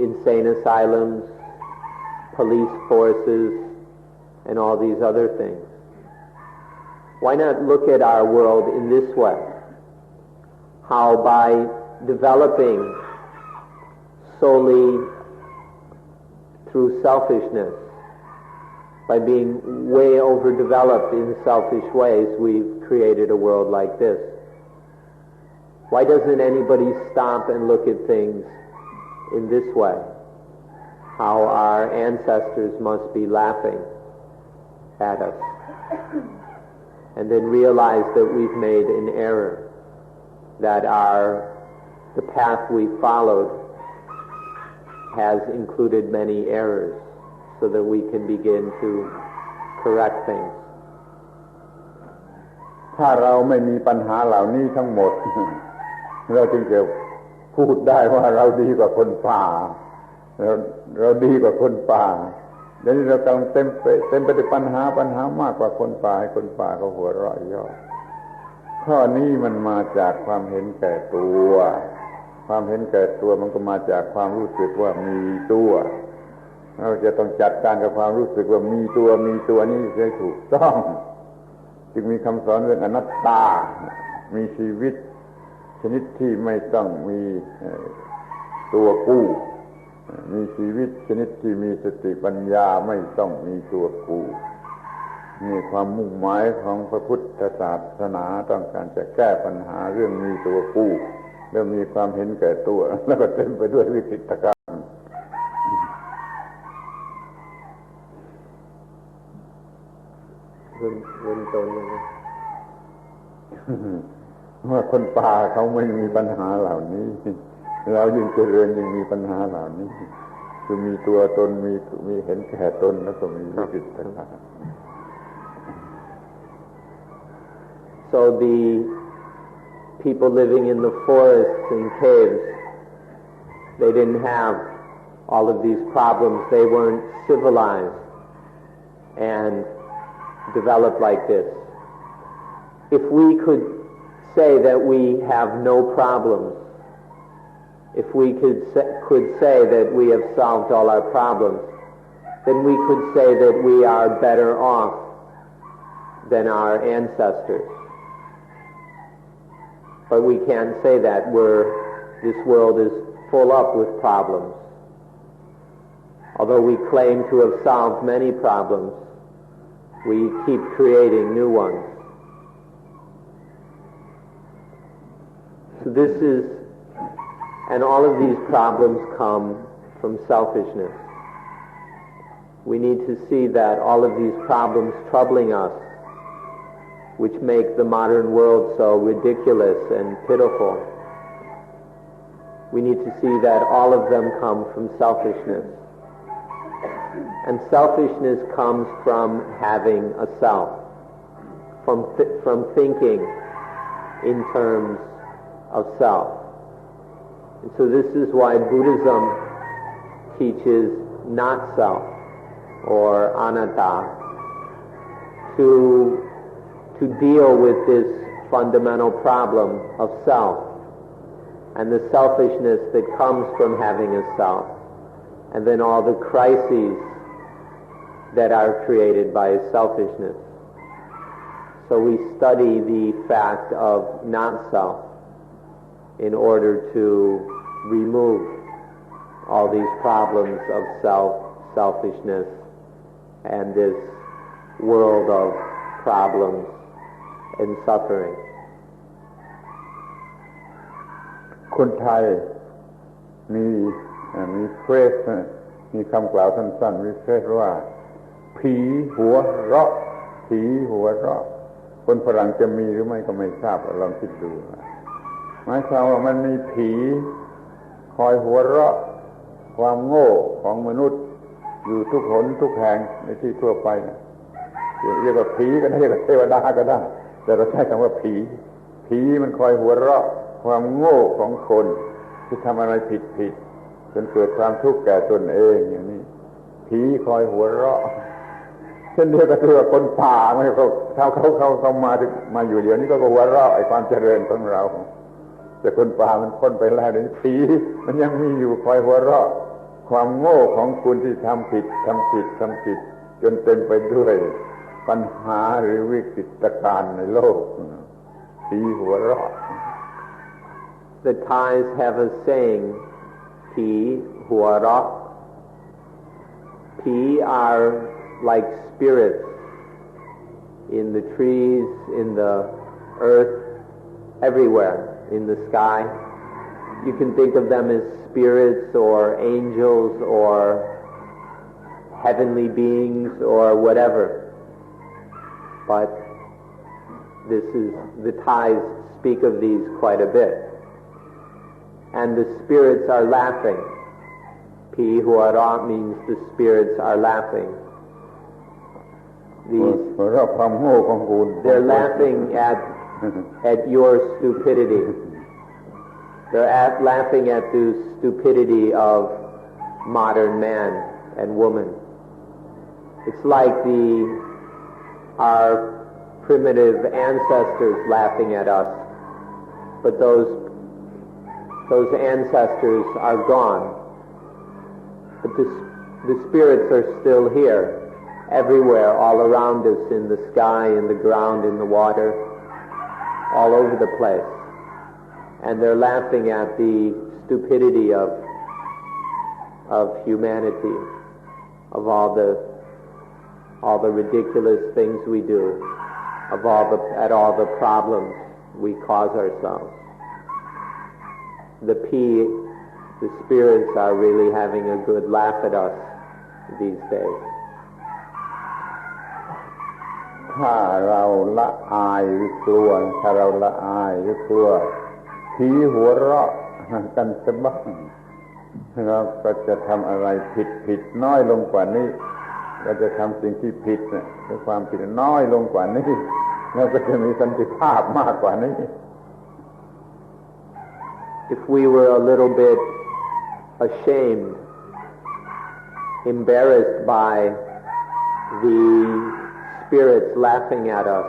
Speaker 2: insane asylums, police forces, and all these other things. Why not look at our world in this way? How by developing solely through selfishness, by being way overdeveloped in selfish ways, we've created a world like this. Why doesn't anybody stop and look at things in this way? How our ancestors must be laughing at us. And then realize that we've made an error, that the path we followed has included many errors, so that we can begin to correct things.
Speaker 1: ถ้าเราไม่มีปัญหาเหล่านี้ทั้งหมด เราจึงจะพูดได้ว่าเราดีกว่าคนป่าเราดีกว่าคนป่าเดี๋ยวนี้เรากำลังเต็มไปด้วยปัญหามากกว่าคนป่าให้คนป่าเขาหัวเราะย่อข้อนี้มันมาจากความเห็นแก่ตัวความเห็นแก่ตัวมันก็มาจากความรู้สึกว่ามีตัวเราจะต้องจัดการกับความรู้สึกว่ามีตัวนี้ให้ถูกต้องจึงมีคำสอนเรื่องอนัตตามีชีวิตชนิดที่ไม่ต้องมีตัวกู้มีชีวิตชนิดที่มีสติปัญญาไม่ต้องมีตัวกู้นี่ความมุ่งหมายของพระพุทธศาสนาต้องการจะแก้ปัญหาเรื่องมีตัวกู้เรื่องมีความเห็นแก่ตัวแล้วก็เต็มไปด้วยวิกฤตการณ์ว่าคนป่าเขาไม่มีปัญหาเหล่านี้เรายิ่งเจริญยิ่งมีปัญหาเหล่านี้คือมีตัวตนมีเห็นแก่ตนแล้วก็มีวิกฤตการณ์
Speaker 2: So the people living in the forests and caves, they didn't have all of these problems. They weren't civilized and developed like this. If we could say that we have no problems, if we could say that we have solved all our problems, then we could say that we are better off than our ancestors. But we can't say that. This world is full up with problems. Although we claim to have solved many problems, we keep creating new ones. So and all of these problems come from selfishness. We need to see that all of these problems troubling us, which make the modern world so ridiculous and pitiful, we need to see that all of them come from selfishness. And selfishness comes from having a self, from thinking in terms of self. And so this is why Buddhism teaches not self, or anatta, to deal with this fundamental problem of self and the selfishness that comes from having a self, and then all the crises that are created by selfishness. So we study the fact of not self in order to remove all these problems of selfishness, and this world of problems and suffering.
Speaker 1: คนไทยมีเฟรชมีคำกล่าวสั้นๆมีเฟรชว่าผีหัวเราะผีหัวเราะคนฝรั่งจะมีหรือไม่ก็ไม่ทราบลองคิดดูหมายความว่ามันมีผีคอยหัวเราะความโง่ของมนุษย์อยู่ทุกหนทุกแห่งในที่ทั่วไปนะเรียกว่าผีก็ได้เรียกว่าเทวดาก็ได้แต่เราใช้คำว่าผีมันคอยหัวเราะความโง่ของคนที่ทำอะไรผิดจนเกิดความทุกข์แก่ตนเองอย่างนี้ผีคอยหัวเราะ เช่นเดียวกับตัวคนป่าไม่เขามาอยู่เดี๋ยวนี้ก็หัวเราะไอ้ความเจริญของเราแต่คนป่ามันพ้นไปแล้วเดี๋ยวผีมันยังมีอยู่คอยหัวเราะความโง่ของคุณที่ทำผิดจนเต็มไปด้วยปัญหาหรือวิกฤตการณ์ในโลกผีหัวเราะ
Speaker 2: The Thais have a saying, "Pi hua ra." Pi are like spirits in the trees, in the earth, everywhere, in the sky. You can think of them as spirits or angels or heavenly beings or whatever. But the Thais speak of these quite a bit. And the spirits are laughing. Pi hua ra means the spirits are laughing. They're laughing at your stupidity. They're laughing at the stupidity of modern man and woman. It's like our primitive ancestors laughing at us, but those ancestors are gone. But the spirits are still here, everywhere, all around us, in the sky, in the ground, in the water, all over the place. And they're laughing at the stupidity of humanity, of all the ridiculous things we do, at all the problems we cause ourselves. The spirits are really having a good laugh at us these days.
Speaker 1: ถ้าเราละอายหรือกลัวถ้าเราละอายหรือกลัวผีหัวเราะกันสักบ้างเราก็จะทำอะไรผิดน้อยลงกว่านี้เราจะทำสิ่งที่ผิดเนี่ยด้วยความผิดน้อยลงกว่านี้เราก็จะมีสันติภาพมากกว่านี้
Speaker 2: If we were a little bit ashamed, embarrassed by the spirits laughing at us,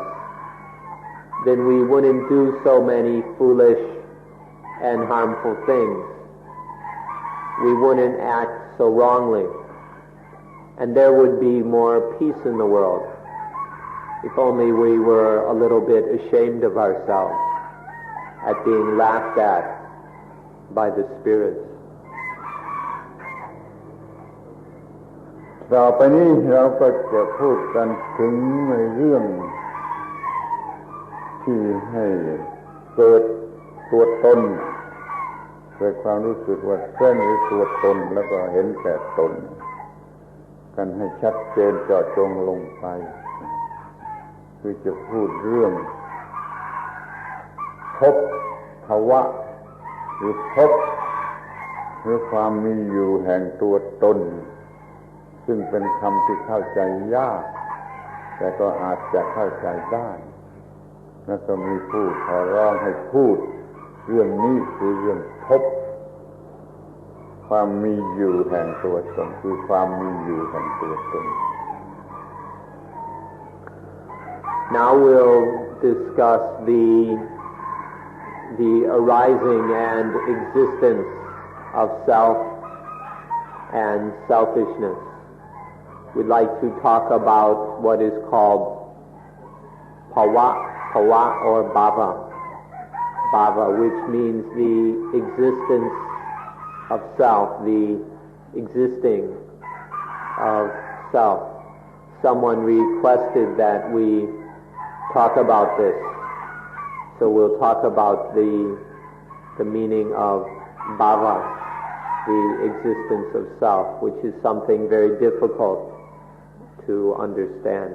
Speaker 2: then we wouldn't do so many foolish and harmful things. We wouldn't act so wrongly. And there would be more peace in the world if only we were a little bit ashamed of ourselves at being laughed at by the spirits.
Speaker 1: ต่อไปนี้เราก็จะพูดกันถึงในเรื่องที่ให้เกิดตัวตนเกิดความรู้สึกว่าเส้นหรือตัวตนแล้วก็เห็นแก่ตนกันให้ชัดเจนเจาะจงลงไปคือจะพูดเรื่องภพภาวะหรือภพหรือความมีอยู่แห่งตัวตนซึ่งเป็นคำที่เข้าใจยากแต่ก็อาจจะเข้าใจได้แล้วก็มีผู้ขอร้องให้พูดเรื่องนี้คือเรื่องภพความมีอยู่แห่งตัวตนคือความมีอยู่แห่งตัวตน
Speaker 2: Now we'll discuss the arising and existence of self and selfishness. We'd like to talk about what is called bhava or bhava, which means the existence of self, the existing of self. Someone requested that we talk about this, so we'll talk about the meaning of bhava, the existence of self, which is something very difficult to understand.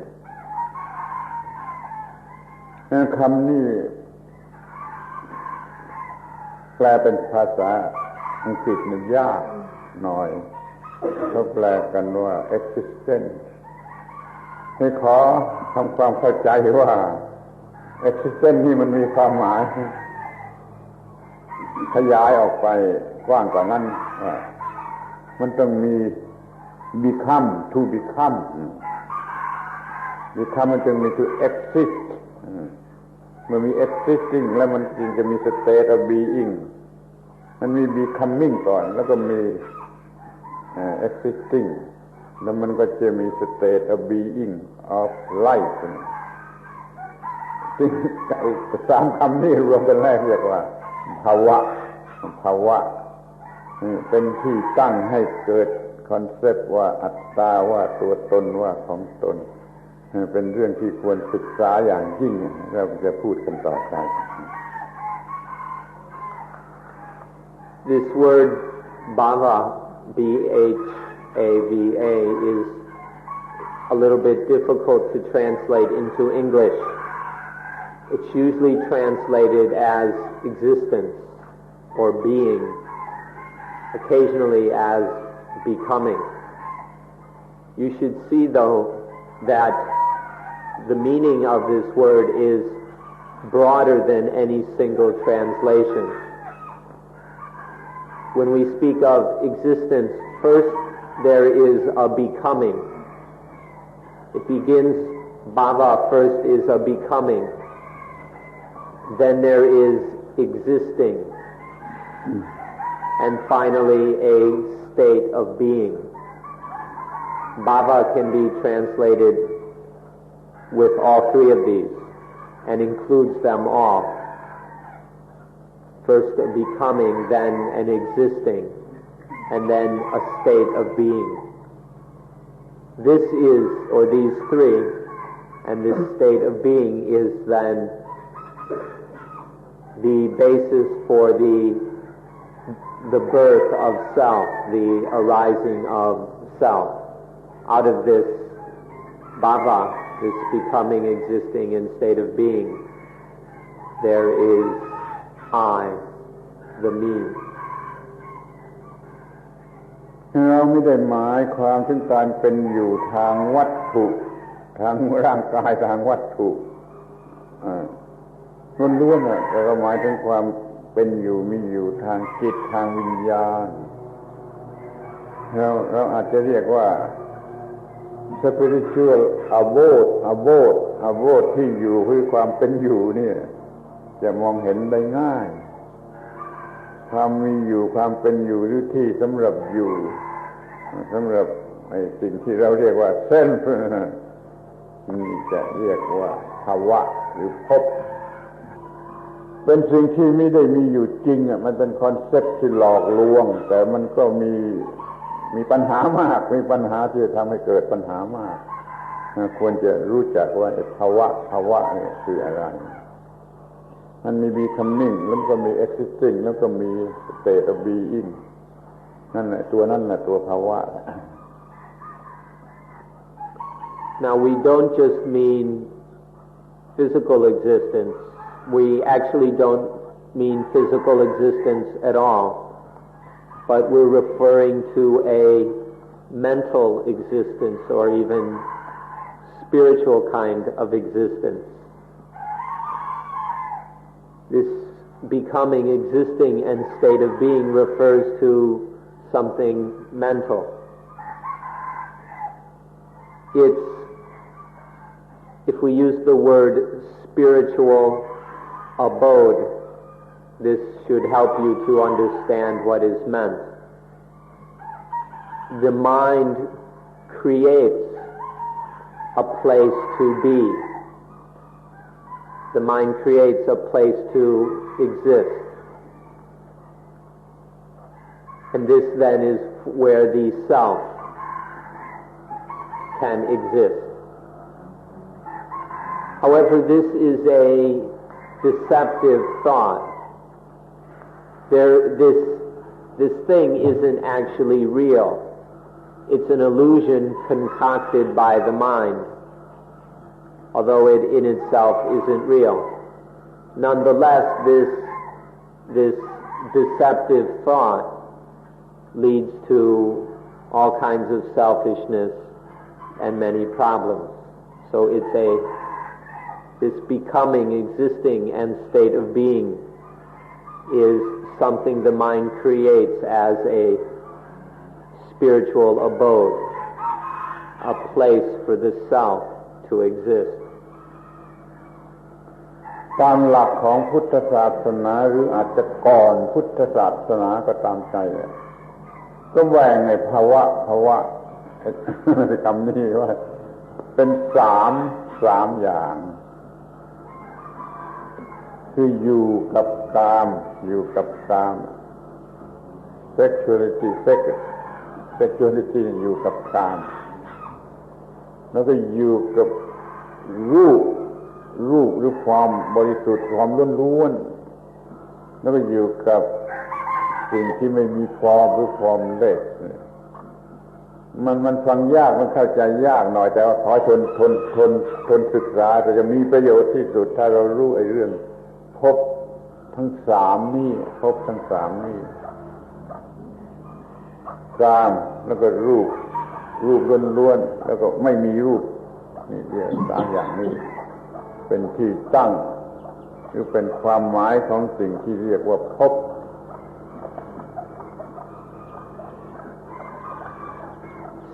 Speaker 1: คำนี้แปลเป็นภาษาอังกฤษมันยากหน่อยเขาแปลกันว่า existence ให้ขอทำความเข้าใจว่า existence นี่มันมีความหมายขยายออกไปกว้างกว่านั้นมันต้องมี become to become become มันจึงมี to exist เมื่อมี existing แล้วมันจึงจะมี state of being มันมี becoming ก่อนแล้วก็มี existing แล้วมันก็จะมี state of being of life ซึ่งสามคำนี้รวมกันแล้วเรียกว่าภาวะเป็นที่ตั้งให้เกิดคอนเซปต์ว่าอัตตาว่าตัวตนว่าของตนเป็นเรื่องที่ควรศึกษาอย่างยิ่งเราจะพูดกันต่อไป
Speaker 2: This word bhava, B-H-A-V-A, is a little bit difficult to translate into English. It's usually translated as existence or being, occasionally as becoming. You should see, though, that the meaning of this word is broader than any single translation. When we speak of existence, first there is a becoming. It begins, bhava first is a becoming. Then there is existing. And finally a state of being. Bhava can be translated with all three of these and includes them all. First a becoming, then an existing, and then a state of being. This is, or these three, and this state of being is then the basis for the birth of self, the arising of self. Out of this bhava, this becoming, existing, and state of being, there is I, the me.
Speaker 1: เราไม่ได้หมายความถึงการเป็นอยู่ทางวัตถุทางร่างกายทางวัตถุล้วนๆแต่เราหมายถึงความเป็นอยู่มีอยู่ทางจิตทางวิญญาณเราอาจจะเรียกว่า spiritual abode ที่อยู่คือความเป็นอยู่นี่จะมองเห็นได้ง่ายความมีอยู่ความเป็นอยู่หรือที่สำหรับอยู่สำหรับไอ้สิ่งที่เราเรียกว่าเส้นนี่จะเรียกว่าภาวะหรือภพเป็นสิ่งที่ไม่ได้มีอยู่จริงมันเป็นคอนเซ็ปต์ที่หลอกลวงแต่มันก็มีปัญหามากมีปัญหาที่จะทำให้เกิดปัญหามากควรจะรู้จักว่าภาวะนี่คืออะไรมันมี becoming แล้วก็มี existing แล้วก็มี state of being นั่นแหละตัวภาวะ
Speaker 2: Now we don't just mean physical existence. We actually don't mean physical existence at all, but we're referring to a mental existence or even spiritual kind of existence. This becoming, existing, and state of being refers to something mental. If we use the word spiritual abode, this should help you to understand what is meant. The mind creates a place to be. The mind creates a place to exist. And this then is where the self can exist. However, this is a deceptive thought. This thing isn't actually real. It's an illusion concocted by the mind, although it in itself isn't real. Nonetheless, this deceptive thought leads to all kinds of selfishness and many problems. So this becoming, existing, and state of being is something the mind creates as a spiritual abode, a place for the self to exist.
Speaker 1: ตามหลักของพุทธศาสนาหรืออาจจะก่อนพุทธศาสนาก็ตามใจก็แบ่งในภาวะคำนี้ว่าเป็นสามอย่างคืออยู่กับกามอยู่กับกาม sexuality อยู่กับกามแล้วก็อยู่กับรูปหรือความบริสุทธิ์ความล้วนๆแล้วก็อยู่กับสิ่งที่ไม่มีฟอร์มหรือฟอร์มเล็กมันฟังยากมันเข้าใจยากหน่อยแต่ว่าขอทนศึกษาจะมีประโยชน์ที่สุดถ้าเรารู้ไอ้เรื่องพบทั้งสามนี่กามแล้วก็รูปล้วนๆแล้วก็ไม่มีรูปนี่เรียกสามอย่างนี้เป็นที่ตั้งหรือเป็นความหมายของสิ่งที่เรียกว่าพบ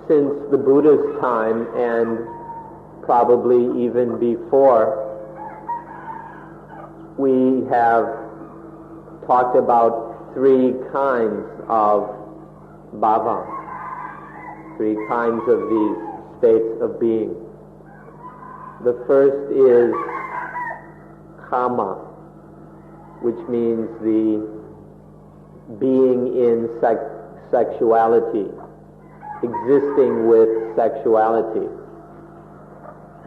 Speaker 2: Since the Buddha's time and probably even before, we have talked about three kinds of bhava, three kinds of these states of being. The first is kama, which means the being in sexuality, existing with sexuality.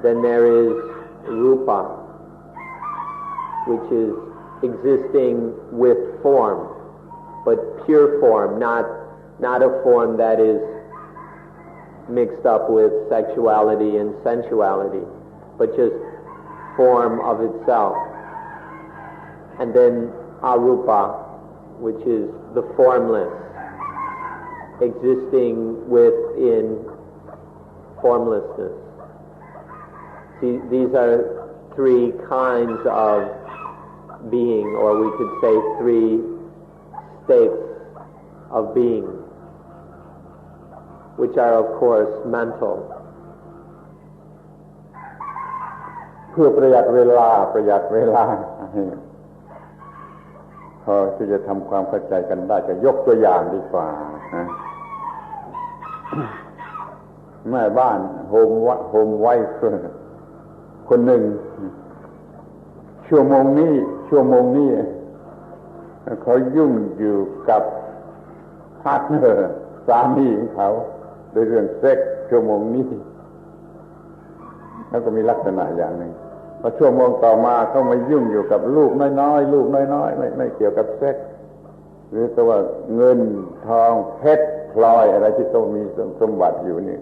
Speaker 2: Then there is rupa, which is existing with form, but pure form, not a form that is mixed up with sexuality and sensuality, but just form of itself. And then arupa, which is the formless, existing within formlessness. See, these are three kinds of being, or we could say three states of being, which are of course mental.
Speaker 1: เพื่อประหยัดเวลาพอที่จะทำความเข้าใจกันได้จะยกตัวอย่างดีกว่านะแม่บ้านโฮมไวฟ์คนหนึ่งชั่วโมงนี้เขายุ่งอยู่กับพาร์ทเนอร์สามีของเขาโดยเรื่องเซ็กส์ชั่วโมงนี้แล้วก็มีลักษณะอย่างหนึ่งพอชั่วโมงต่อมาเขามายุ่งอยู่กับลูกน้อยไม่เกี่ยวกับเซ็กส์หรือตัวเงินทองเพชรพลอยอะไรที่ต้องมีสมบัติอยู่นี่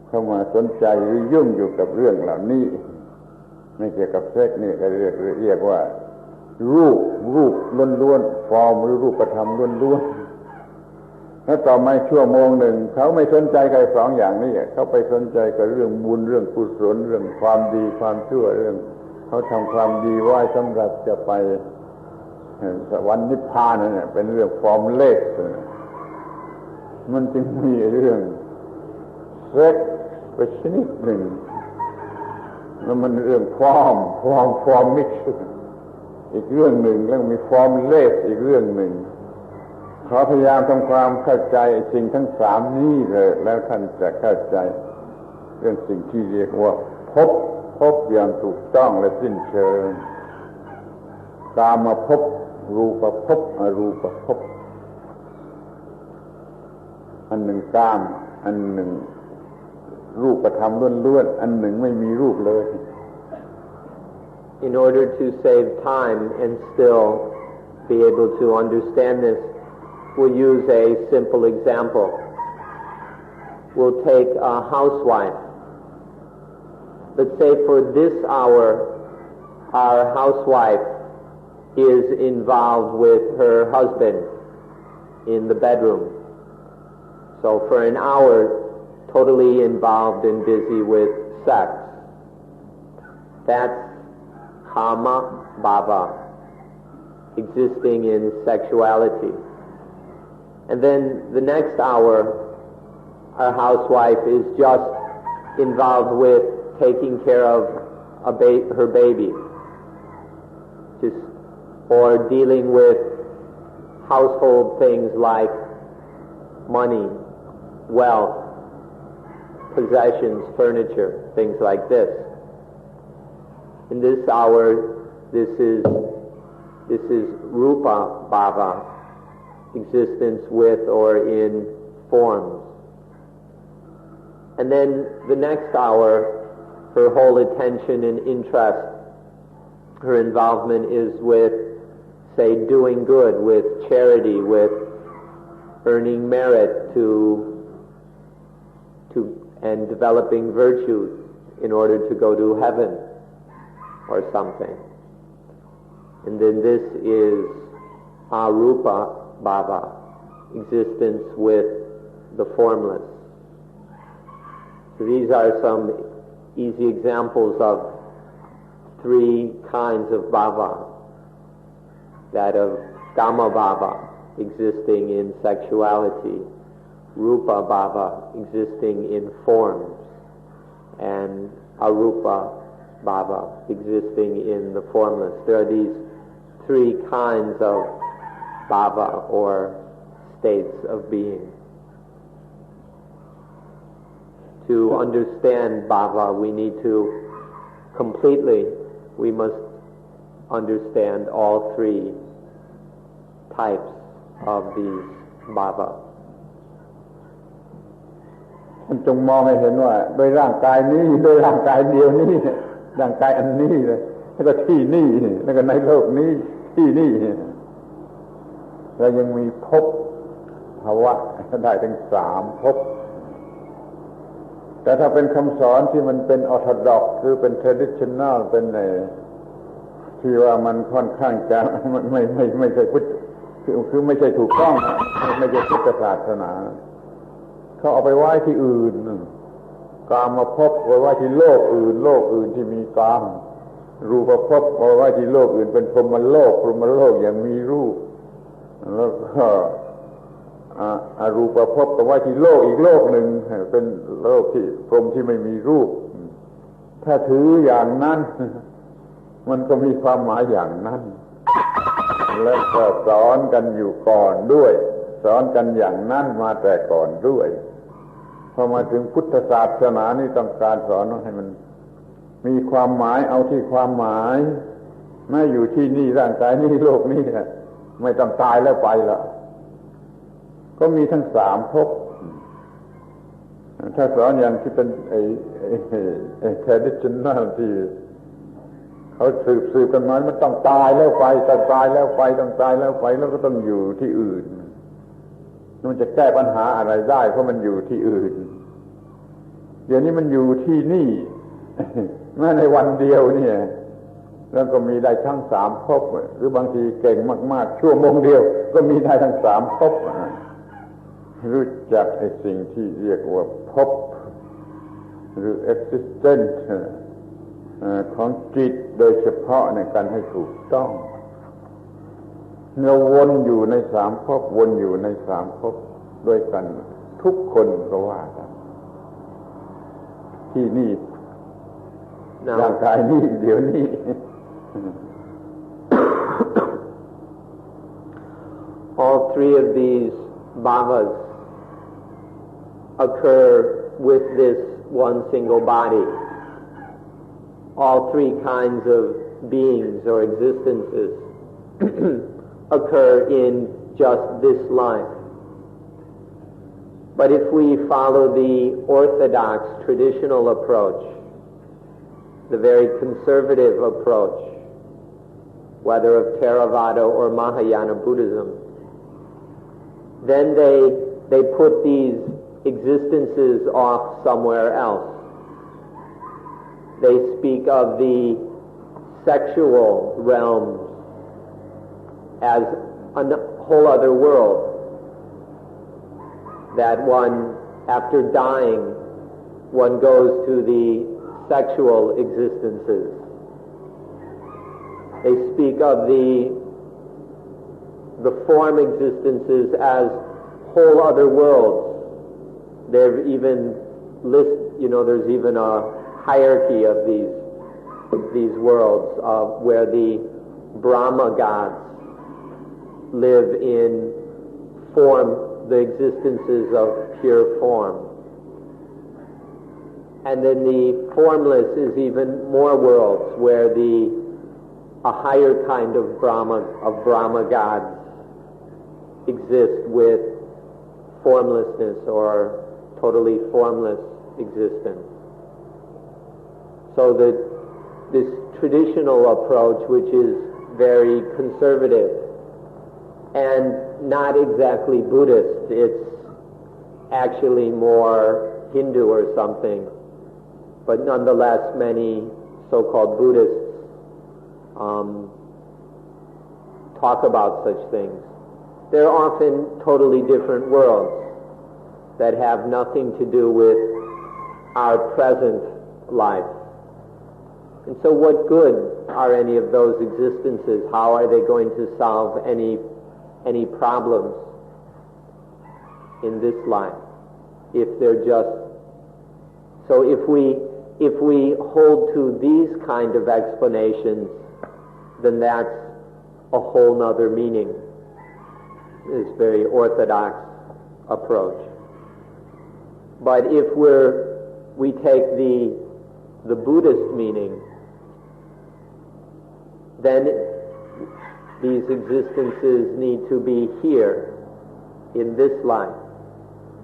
Speaker 1: เข้ามาสนใจหรือยุ่งอยู่กับเรื่องเหล่านี้ไม่เกี่ยวกับเซ็กส์นี่ก็เรียกว่ารูปล้วนๆฟอร์มหรือรูปธรรมล้วนๆแล้วต่อมาชั่วโมงหนึ่งเขาไม่สนใจกับสองอย่างนี้เขาไปสนใจกับเรื่องบุญเรื่องกุศลเรื่องความดีความชั่วเรื่องเขาทำความดีไว้สำหรับจะไปสวรรค์นิพพานนั่นแหละเป็นเรื่องฟอร์มเลสมันจึงมีเรื่องเซ็กส์ไปชนิดหนึ่งแล้วมันเรื่องฟอร์มมิกซ์อีกเรื่องหนึ่งแล้วมีฟอร์มเลสอีกเรื่องหนึ่งขอพยายามทำความเข้าใจสิ่งทั้งสามนี้เลยแล้วท่านจะเข้าใจเรื่องสิ่งที่เรียกว่าพบอย่างถูกต้องและสิ้นเชิงกามภพรูปภพอรูปภพอันหนึ่งกามอันหนึ่งรูปธรรมล้วนๆอันหนึ่งไม่มีรูปเลย
Speaker 2: In order to save time and still be able to understand this, we'll use a simple example. We'll take a housewife. Let's say for this hour, our housewife is involved with her husband in the bedroom. So for an hour, totally involved and busy with sex. That's kama bhava, existing in sexuality. And then the next hour, our housewife is just involved with taking care of her baby, or dealing with household things like money, wealth, possessions, furniture, things like this. In this hour, this is rupa bhava, existence with or in forms. And then the next hour, her whole attention and interest, her involvement is with, say, doing good, with charity, with earning merit and developing virtue in order to go to heaven or something. And then this is arupa bhava, existence with the formless. So these are some easy examples of three kinds of bhava. That of kama bhava, existing in sexuality, rupa bhava, existing in forms, and arupa bhava, existing in the formless. There are these three kinds of bhava, or states of being. To understand bhava, we must understand all three types of these bhava.
Speaker 1: มันจงมองให้เห็นว่าโดยร่างกายนี้โดยร่างกายเดียวนี้ร่างกายอันนี้เลยแล้วก็ที่นี่แล้วก็ในโลกนี้ที่นี่แล้วยังมีภพภาวะได้ถึง3ภพแต่ถ้าเป็นคำสอนที่มันเป็นออร์โธดอกซ์หรือเป็นทรดิชันนัลเป็นที่ว่ามันค่อนข้างจะไม่ใช่พุทธคือไม่ใช่ถูกต้องไม่ใช่พุทธศาสนาเขาเอาไปไว้ที่อื่นกามภพไว้ที่โลกอื่นที่มีกามรูปภพไว้ที่โลกอื่นเป็นพรหมโลกอย่างมีรูปแล้วก็อรูปภพก็ไว้ที่โลกอีกโลกหนึ่งเป็นโลกที่พรหมที่ไม่มีรูปถ้าถืออย่างนั้นมันก็มีความหมายอย่างนั้นและก็สอนกันอยู่ก่อนด้วยสอนกันอย่างนั้นมาแต่ก่อนด้วยพอมาถึงพุทธศาสนานี่ต้องการสอนให้มันมีความหมายเอาที่ความหมายไม่อยู่ที่นี่ร่างกายนี่โลกนี่ไม่ต้องตายแล้วไปละก็มีทั้ง3ภพถ้าสอนอย่างที่เป็นtraditional ที่เขาสืบกันมามันต้องตายแล้วไปต้องตายแล้วไปต้องตายแล้วไปแล้วก็ต้องอยู่ที่อื่นมันจะแก้ปัญหาอะไรได้เพราะมันอยู่ที่อื่นเดี๋ยวนี้มันอยู่ที่นี่แม้ในวันเดียวเนี่ยแล้วก็มีได้ทั้ง3ภพหรือบางทีเก่งมากๆชั่วโมงเดียวก็มีได้ทั้ง3ภพรู้จักไอ้สิ่งที่เรียกว่าภพหรือ existence ของจิตโดยเฉพาะในการให้ถูกต้องเราวนอยู่ใน3ภพวนอยู่ใน3ภพด้วยกันทุกคนก็ว่ากันที่นี่ร่างกายนี่เดี๋ยวนี้
Speaker 2: All three of these bhavas occur with this one single body. All three kinds of beings or existences occur in just this life. But if we follow the orthodox traditional approach, the very conservative approach, whether of Theravada or Mahayana Buddhism, then they put these existences off somewhere else. They speak of the sexual realms as a whole other world, that one, after dying, one goes to the sexual existences. They speak of the form existences as whole other worlds. They've even there's even a hierarchy of these worlds, where the Brahma gods live in form, the existences of pure form. And then the formless is even more worlds, where a higher kind of Brahma gods exist with formlessness or totally formless existence. So this traditional approach, which is very conservative and not exactly Buddhist, it's actually more Hindu or something, but nonetheless many so-called Buddhists talk about such things. They're often totally different worlds that have nothing to do with our present life. And so what good are any of those existences? How are they going to solve any problems in this life if they're just... So if we hold to these kind of explanations, then that's a whole nother meaning. It's a very orthodox approach. But if we take the Buddhist meaning, then these existences need to be here in this life,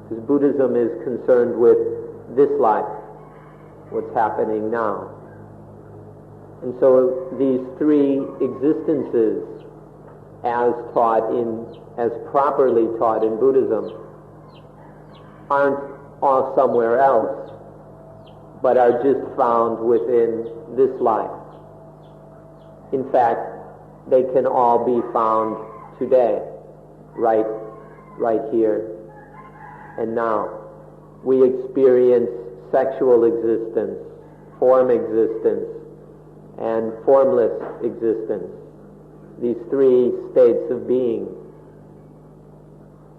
Speaker 2: because Buddhism is concerned with this life, what's happening now. And so these three existences, as properly taught in Buddhism, aren't all somewhere else, but are just found within this life. In fact, they can all be found today, right here and now. We experience sexual existence, form existence, and formless existence. These three states of being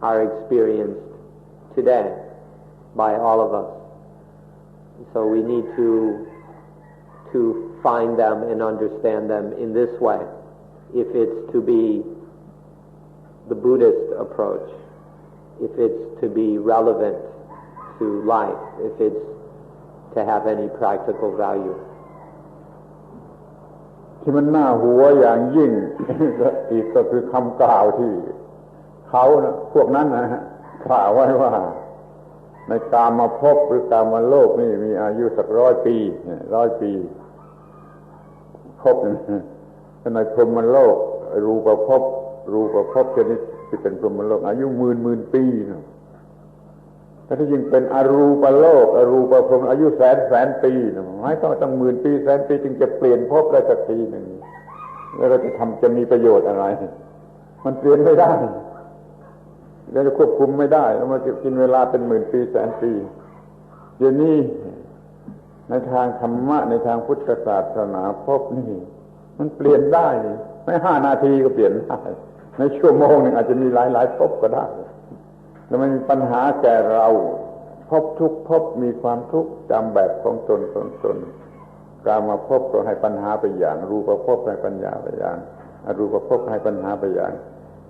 Speaker 2: are experienced today by all of us. So we need to find them and understand them in this way, if it's to be the Buddhist approach, if it's to be relevant to life, if it's to have any practical value.
Speaker 1: ที่มันน่าหัวอย่างยิ่ง อีกก็คือคำกล่าวที่เขานะพวกนั้นนะฮะกล่าวไว้ว่าในกามภพหรือกามโลกนี่มีอายุสัก100 ปีภพในพรหมโลกรูปภพชนิดที่เป็นพรหมโลกอายุหมื่นปีนะถ้าที่จริงเป็นอรูปโลกอรูปพรหมอายุแสนปีนะไม่ต้องหมื่นปีแสนปีจึงจะเปลี่ยนภพได้สักทีหนึ่งแล้วเราจะมีประโยชน์อะไรมันเปลี่ยนไม่ได้เราจะควบคุมไม่ได้แล้วมันจะกินเวลาเป็นหมื่นปีแสนปีเดี๋ยวนี้ในทางธรรมะในทางพุทธศาสนาภพนี่มันเปลี่ยนได้ไม่5 นาทีก็เปลี่ยนได้ในชั่วโมงนึงอาจจะมีหลายภพก็ได้แล้วมันมีปัญหาแก่เราภพทุกภพมีความทุกข์ตามแบบของตนกามภพก็ให้ปัญหาไปอย่างรูปภพให้ปัญญาไปอย่างอรูปภพให้ปัญหาไปอย่าง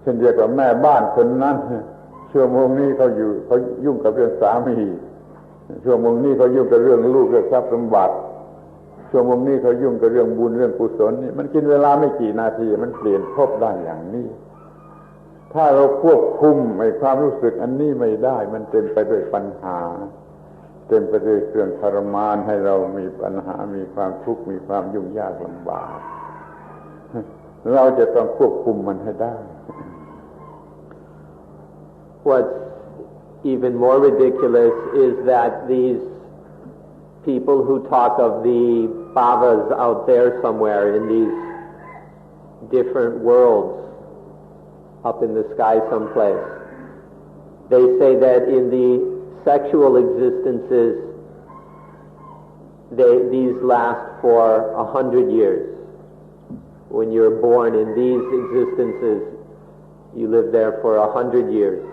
Speaker 1: เช่นเดียวกับแม่บ้านคนนั้นชั่วโมงนี้เขายุ่งกับเรื่องสามีชั่วโมงนี้เขายุ่งกับเรื่องลูกเรื่องทรัพย์สมบัติชั่วโมงนี้เขายุ่งกับเรื่องบุญเรื่องกุศลนี่มันกินเวลาไม่กี่นาทีมันเปลี่ยนภพได้อย่างนี้ถ้าเราควบคุมไอ้ความรู้สึกอันนี้ไม่ได้มันเต็มไปด้วยปัญหาเต็มไปด้วยเครื่องทรมานให้เรามีปัญหามีความทุกข์มีความยุ่งยากลำบากเราจะต้องควบคุมมันให้ได้
Speaker 2: What's even more ridiculous is that these people who talk of the Bhavas out there somewhere in these different worlds up in the sky someplace, they say that in the sexual existences these last for 100 years. When you're born in these existences, you live there for 100 years.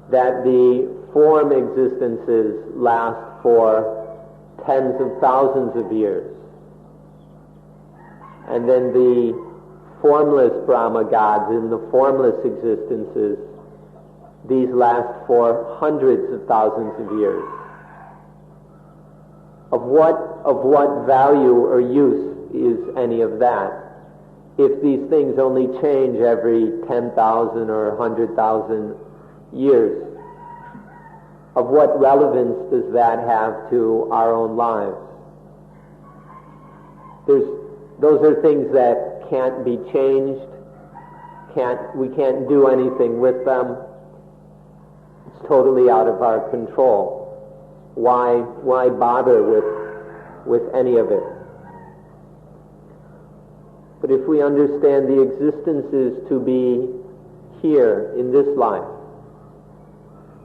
Speaker 2: That the form existences last for tens of thousands of years. And then the formless Brahma gods in the formless existences, these last for hundreds of thousands of years. Of what value or use is any of that if these things only change every 10,000 or 100,000 years? Of what relevance does that have to our own lives? Those are things that can't be changed. We can't do anything with them. It's totally out of our control. Why bother with any of it? But if we understand the existences to be here in this life,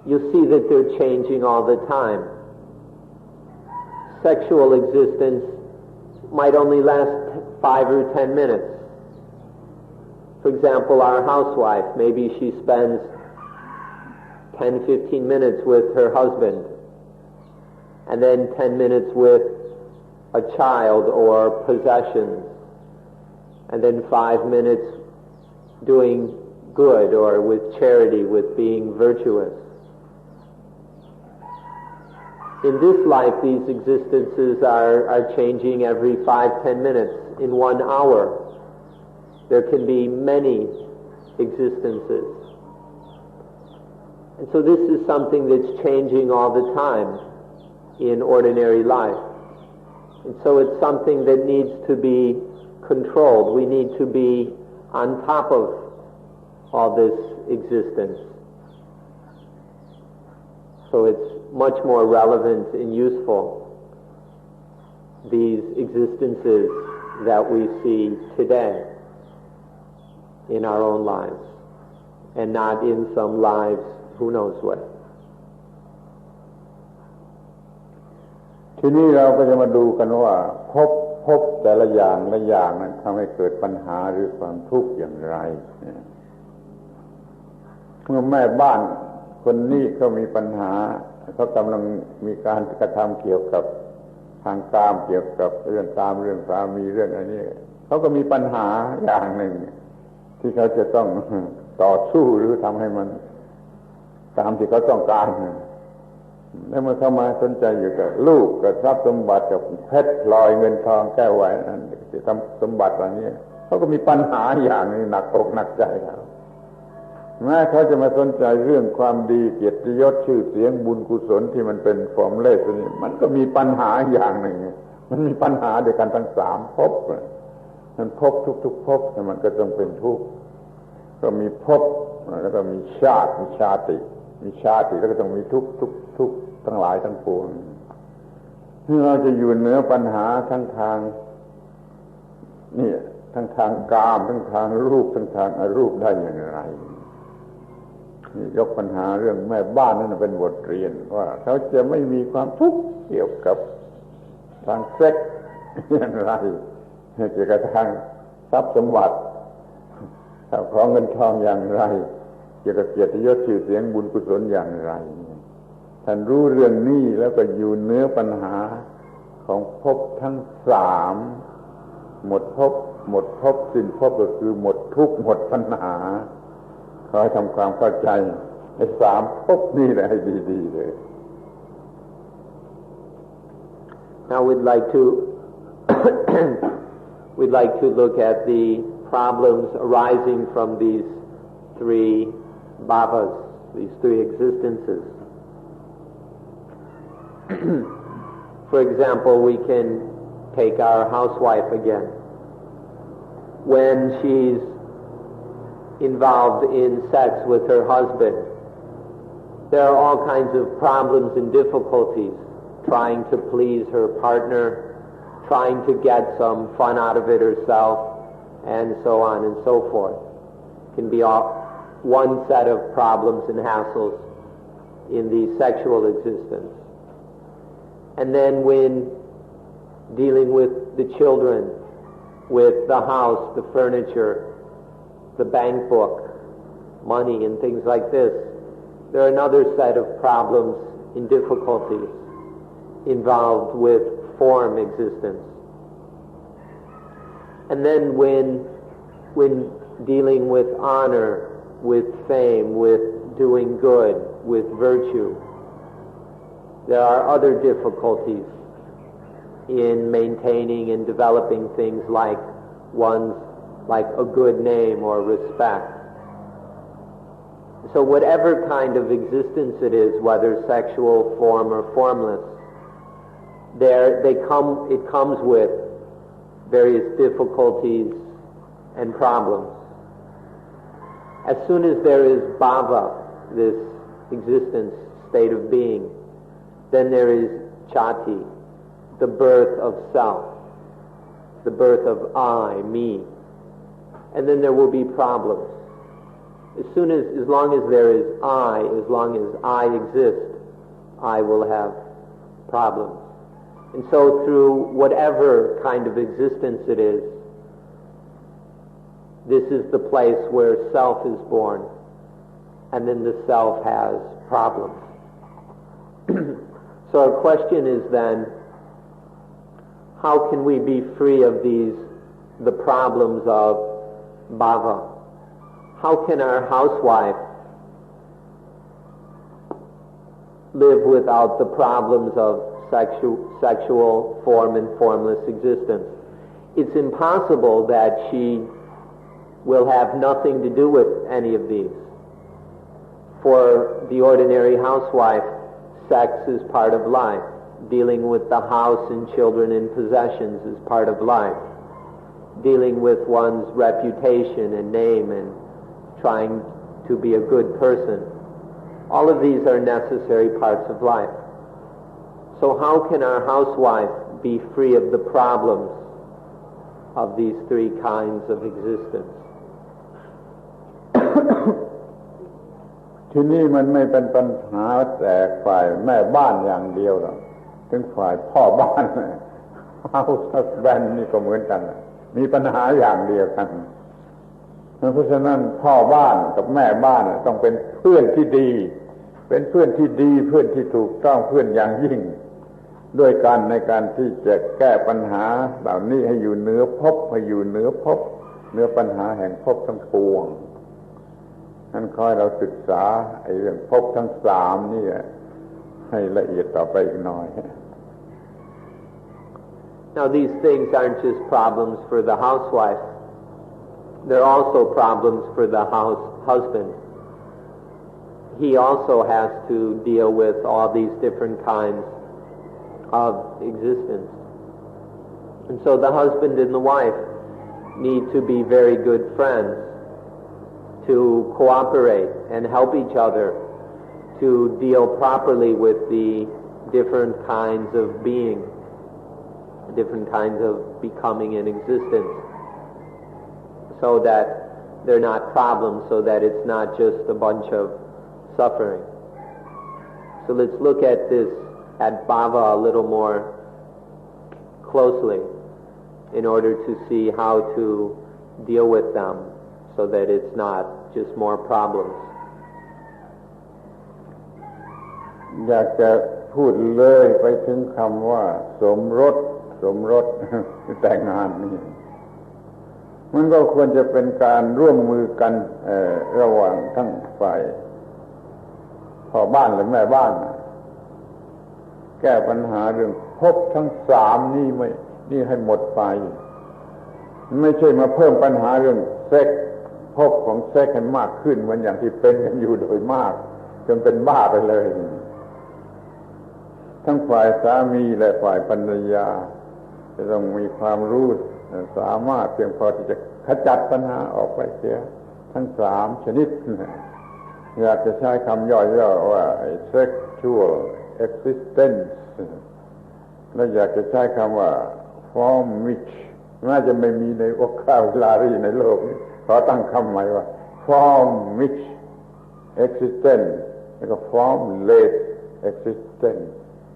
Speaker 2: you'll see that they're changing all the time. Sexual existence might only last 5 or 10 minutes. For example, our housewife, maybe she spends 10, 15 minutes with her husband, and then 10 minutes with a child or possessions, and then 5 minutes doing good or with charity, with being virtuous. In this life, these existences are changing every 5-10 minutes. In 1 hour, there can be many existences. And so this is something that's changing all the time in ordinary life. And so it's something that needs to be controlled. We need to be on top of all this existence. So it's much more relevant and useful, these existences that we see today in our own lives, and not in some lives who knows what.
Speaker 1: ทีนี้เราก็จะมาดูกันว่าพบแต่ละอย่างนั้นทำให้เกิดปัญหาหรือความทุกข์อย่างไรเมื่อแม่บ้านคนนี้เขามีปัญหาเขากำลังมีการกระทำเกี่ยวกับทางกามเกี่ยวกับเรื่องกามเรื่องสามีเรื่องอะไรนี้เขาก็มีปัญหาอย่างหนึ่งที่เขาจะต้องต่อสู้หรือทำให้มันตามที่เขาต้องการแล้วเมื่อเขามาสนใจอยู่กับลูกกับทรัพย์สมบัติกับเพชรพลอยเงินทองแก้วแหวนนั่นที่ทำสมบัติเหล่านี้เขาก็มีปัญหาอย่างนี้หนักอกหนักใจเขาแม้เขาจะมาสนใจเรื่องความดีเกียรติยศชื่อเสียงบุญกุศลที่มันเป็นฟอร์มเลสนี่มันก็มีปัญหาอย่างหนึ่งมันมีปัญหาด้วยกันทั้ง3ภพมันภพทุกภพแต่มันก็ต้องเป็นทุกข์ก็มีภพแล้วก็มีชาติแล้วก็ต้องมีทุกข์ทั้งหลายทั้งปวงเราจะอยู่เหนือปัญหาทั้งทางนี่ทั้งทางกามทั้งทางรูปทั้งทางอรูปได้อย่างไรยกปัญหาเรื่องแม่บ้านนั่นเป็นบทเรียนว่าเขาจะไม่มีความทุกข์เกี่ยวกับทางเซ็กส์อย่างไรเกี่ยวกับทางทรัพย์สมบัติของเงินทองอย่างไรเกี่ยวกับเกียรติยศชื่อเสียงบุญกุศลอย่างไรท่านรู้เรื่องนี้แล้วก็อยู่เหนือปัญหาของภพทั้ง3หมดภพสิ้นภพก็คือหมดทุกข์หมดปัญหาขอให้ทำความเข้าใจไอ้3ภพนี่แหละให้ดีๆเลย
Speaker 2: Now we'd like to look at the problems arising from these 3 bhavas, these 3 existences. For example, we can take our housewife again. When she's involved in sex with her husband, there are all kinds of problems and difficulties trying to please her partner, trying to get some fun out of it herself, and so on and so forth. It can be one set of problems and hassles in the sexual existence. And then when dealing with the children, with the house, the furniture, the bank book, money and things like this, there are another set of problems and difficulties. involved with form existence. And then when dealing with honor, with fame, with doing good, with virtue, there are other difficulties in maintaining and developing things like a good name or respect. So whatever kind of existence it is, whether sexual, form, or formless, it comes with various difficulties and problems. As soon as there is bhava, this existence, state of being, then there is chati, the birth of self, the birth of I, me. And then there will be problems. As long as there is I, as long as I exist, I will have problems. And so through whatever kind of existence it is, this is the place where self is born, and then the self has problems. So our question is then, how can we be free of the problems of bhava? How can our housewife live without the problems of sexual, form, and formless existence? It's impossible that she will have nothing to do with any of these. For the ordinary housewife, sex is part of life. Dealing with the house and children and possessions is part of life. Dealing with one's reputation and name and trying to be a good person. All of these are necessary parts of life. So how can our housewife be free of the problems of these three kinds of existence?
Speaker 1: ที่นี่มันไม่เป็นปัญหาแต่ฝ่ายแม่บ้านอย่างเดียวหรอกถึงฝ่ายพ่อบ้านhouse husband นี่ก็เหมือนกันมีปัญหาอย่างเดียวกันเพราะฉะนั้นพ่อบ้านกับแม่บ้านต้องเป็นเพื่อนที่ดีเป็นเพื่อนที่ดีเพื่อนที่ถูกต้องเพื่อนอย่างยิ่งด้วยกันในการที่จะแก้ปัญหาเหล่านี้ให้อยู่เหนือภพให้อยู่เหนือภพเหนือปัญหาแห่งภพทั้งปวงนั่นขอให้เราศึกษาเรื่องภพทั้งสามนี่ให้ละเอียดต่อไปอีกหน่อย
Speaker 2: Now these things aren't just problems for the housewife. They're also problems for the husband. He also has to deal with all these different kinds of existence. And so the husband and the wife need to be very good friends, to cooperate and help each other to deal properly with the different kinds of being, different kinds of becoming in existence, so that they're not problems, so that it's not just a bunch of suffering. So let's look at bhava a little more closely in order to see how to deal with them so that it's not just more problems.
Speaker 1: อยากจะพูดเลยไปถึงคำว่าสมรส แต่งงานนี่มันก็ควรจะเป็นการร่วมมือกันระหว่างทั้งฝ่ายพ่อบ้านและแม่บ้านแก้ปัญหาเรื่องภพทั้งสามนี่ให้หมดไปไม่ใช่มาเพิ่มปัญหาเรื่องเซ็กภพของเซ็กให้มากขึ้นเหมือนอย่างที่เป็นกันอยู่โดยมากจนเป็นบ้าไปเลยทั้งฝ่ายสามีและฝ่ายภรรยาจะต้องมีความรู้สามารถเพียงพอที่จะขจัดปัญหาออกไปเสียทั้งสามชนิดอยากจะใช้คำย่อๆว่า sexual existence และอยากจะใช้คำว่า form which น่าจะไม่มีในvocabulary ในโลกนี้ขอตั้งคำใหม่ว่า form which existence แล้วก็ formless existence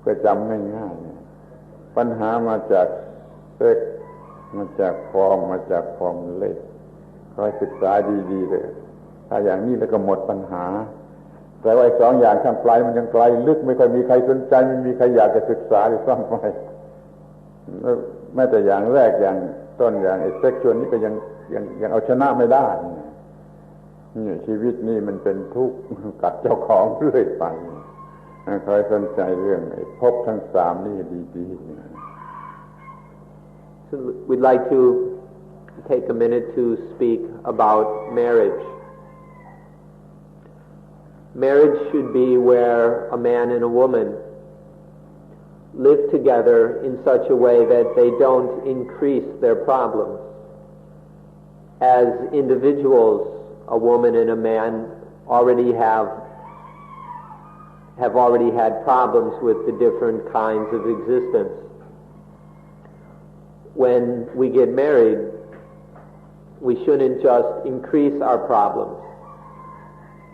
Speaker 1: เพื่อจำง่ายๆปัญหามาจากเซ็กมาจากฟอร์มมาจากฟอร์มเล็กคอยศึกษาดีๆเลยถ้าอย่างนี้แล้วก็หมดปัญหา แต่ว่าสองอย่างข้างไกลมันยังไกลลึกไม่ค่อยมีใครสนใจไม่มีใครอยากจะศึกษาด้วยซ้ำไปแม้แต่อย่างแรกอย่างต้นอย่างเซ็กชวลนี่ก็ยังเอาชนะไม่ได้นี่ชีวิตนี่มันเป็นทุกข์กัดเจ้าของเรื่อยไปใครสนใจเรื่องภพทั้งสามนี่ดีๆ
Speaker 2: So we'd like to take a minute to speak about marriage. Marriage should be where a man and a woman live together in such a way that they don't increase their problems. As individuals, a woman and a man already have already had problems with the different kinds of existence. When we get married, we shouldn't just increase our problems,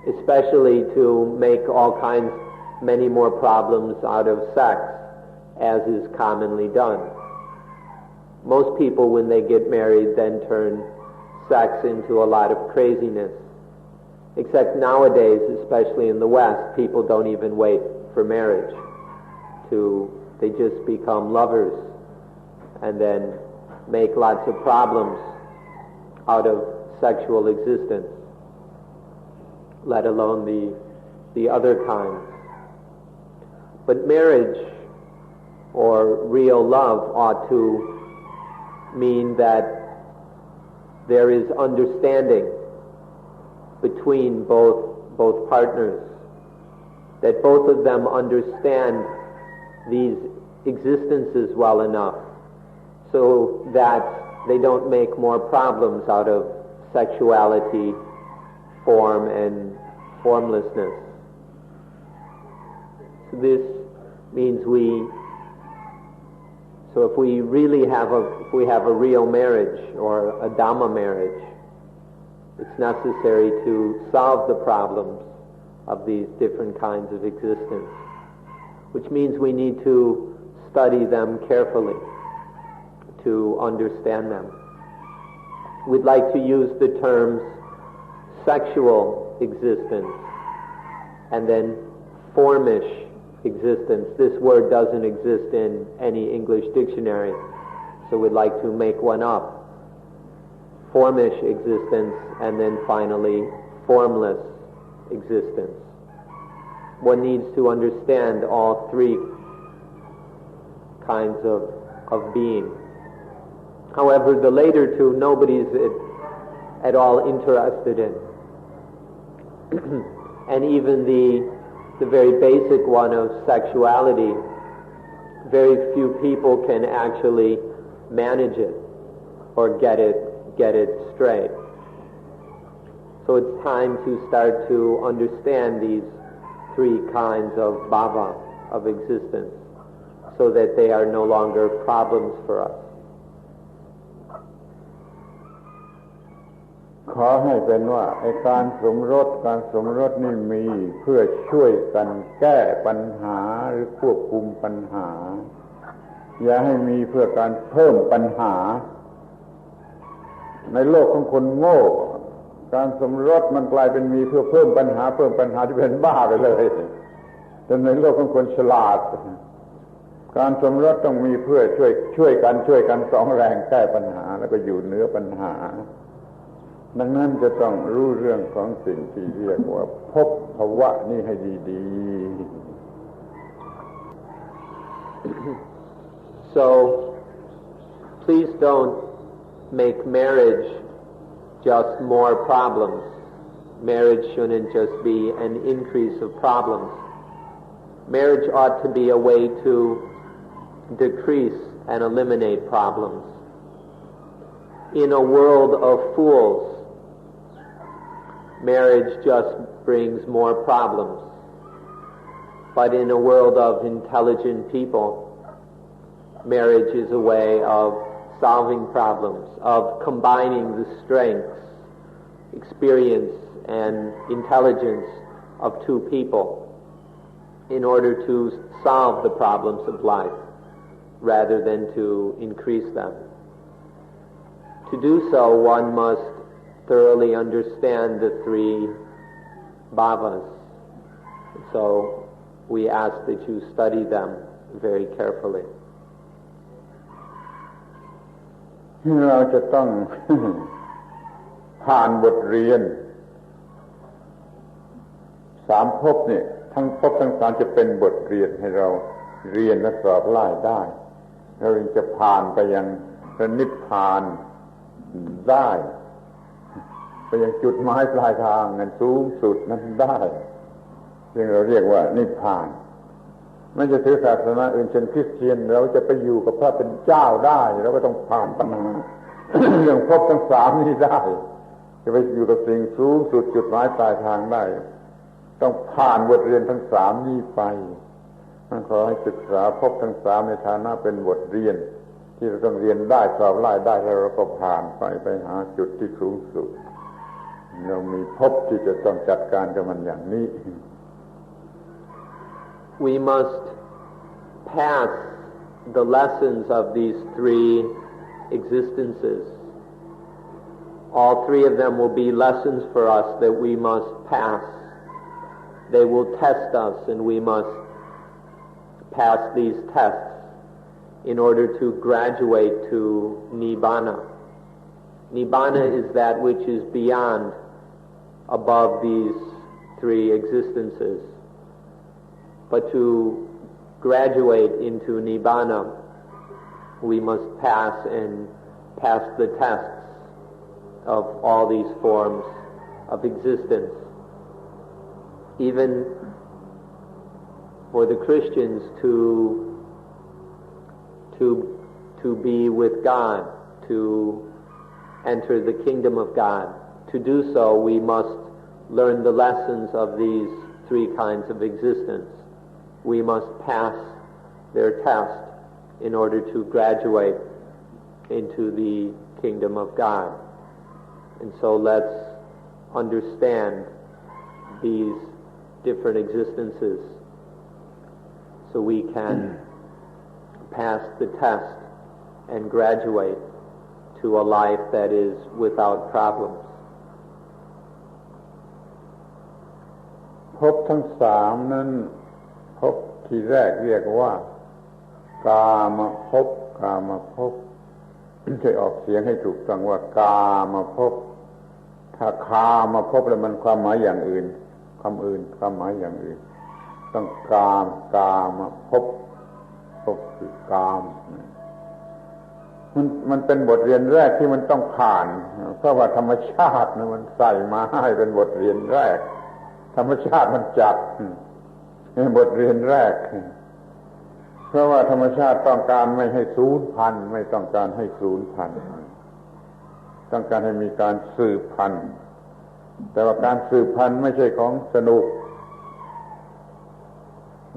Speaker 2: especially to make many more problems out of sex, as is commonly done. Most people, when they get married, then turn sex into a lot of craziness. Except nowadays, especially in the West, people don't even wait for marriage. They just become lovers and then make lots of problems out of sexual existence, let alone the other kinds. But marriage, or real love, ought to mean that there is understanding between both partners, that both of them understand these existences well enough so that they don't make more problems out of sexuality, form, and formlessness. So this means if we really have a real marriage or a Dhamma marriage, it's necessary to solve the problems of these different kinds of existence, which means we need to study them carefully to understand them. We'd like to use the terms sexual existence and then formish existence. This word doesn't exist in any English dictionary, so we'd like to make one up. Formish existence, and then finally formless existence. One needs to understand all three kinds of being. However, the later two, nobody's at all interested in. And even the very basic one of sexuality, very few people can actually manage it or get it straight. So it's time to start to understand these three kinds of bhava, of existence, so that they are no longer problems for us.
Speaker 1: ขอให้เป็นว่าการสมรสนี่มีเพื่อช่วยกันแก้ปัญหาหรือควบคุมปัญหาอย่าให้มีเพื่อการเพิ่มปัญหาในโลกของคนโง่การสมรสมันกลายเป็นมีเพื่อเพิ่มปัญหาที่เป็นบ้าไปเลยแต่ในโลกของคนฉลาดการสมรสต้องมีเพื่อช่วยกันสองแรงแก้ปัญหาแล้วก็อยู่เหนือปัญหาดังนั้นจะต้องรู้เรื่องของสิ่งที่เรียกว่าภพภวะนี่ให้ดีๆ
Speaker 2: So please don't make marriage just more problems. Marriage shouldn't just be an increase of problems. Marriage ought to be a way to decrease and eliminate problems. In a world of fools, marriage just brings more problems. But in a world of intelligent people, marriage is a way of solving problems, of combining the strengths, experience, and intelligence of two people in order to solve the problems of life rather than to increase them. To do so, one must thoroughly understand the three bhavas, So we ask that you study them very carefully.
Speaker 1: เราจะต้อง ผ่านบทเรียน3 ภพเนี่ยทั้งภพทั้ง3จะเป็นบทเรียนให้เราเรียนและสอบไล่ได้เราจะผ่านไปยังพระนิพพานได้ไปยังจุดหมายปลายทางนั้นสูงสุดนั้นได้ซึ่งเราเรียกว่านิพพานไม่จะถือศาสนาอื่นเช่นคริสเตียนเราจะไปอยู่กับพระเป็นเจ้าได้เราก็ต้องผ่านปัญหา เรื่องภพทั้ง3นี้ได้จะไปอยู่กับสิ่งสูงสุดจุดหมายปลายทางได้ต้องผ่านบทเรียนทั้ง3นี้ไปนั่นขอให้ศึกษาภพทั้ง3ในฐานะเป็นบทเรียนที่เราต้องเรียนได้สอบไล่ได้แล้วเราก็ผ่านไปหาจุดที่สูงสุดเรามีภพที่จะต้องจัดการกับมันอย่างนี้
Speaker 2: We must pass the lessons of these 3 existences. All 3 of them will be lessons for us that we must pass. They will test us, and we must pass these tests in order to graduate to Nibbana. Nibbana is that which is beyond, above these 3 existences. But to graduate into Nibbana, we must pass the tests of all these forms of existence. Even for the Christians to be with God, to enter the kingdom of God, to do so we must learn the lessons of these 3 kinds of existence. We must pass their test in order to graduate into the kingdom of God. And so let's understand these different existences so we can pass the test and graduate to a life that is without problems.
Speaker 1: ภพทั้ง3นั้นภพที่แรกเรียกว่ากามภพกามภพช่วยออกเสียงให้ถูกต้องว่ากามภพถ้าคามภพแล้วมันความหมายอย่างอื่นความหมายอย่างอื่นต้องกามภพคือกามมันเป็นบทเรียนแรกที่มันต้องผ่านเพราะว่าธรรมชาติมันใส่มาให้เป็นบทเรียนแรกธรรมชาติมันจัดบทเรียนแรกเพราะว่าธรรมชาติต้องการไม่ให้สูญพันธุ์ไม่ต้องการให้สูญพันธุ์ต้องการให้มีการสืบพันธุ์แต่ว่าการสืบพันธุ์ไม่ใช่ของสนุก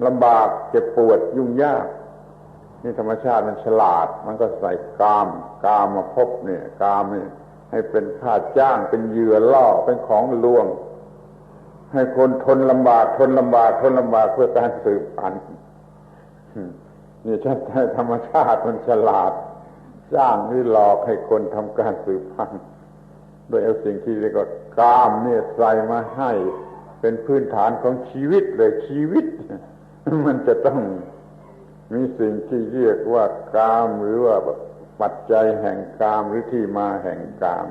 Speaker 1: ลำบากเจ็บปวดยุ่งยากนี่ธรรมชาติมันฉลาดมันก็ใส่กามมาพบเนี่ยกามนี่ให้เป็นค่าจ้างเป็นเหยื่อล่อเป็นของลวงให้คนทนลำบากเพื่อการสืบพันธุ์นี่ธรรมชาติมันฉลาดจ้างหรือหลอกให้คนทำการสืบพันธุ์โดยเอาสิ่งที่เรียกว่ากามเนี่ยใส่มาให้เป็นพื้นฐานของชีวิตเลยชีวิตมันจะต้องมีสิ่งที่เรียกว่ากามหรือว่าปัจจัยแห่งกามหรือที่มาแห่งกาม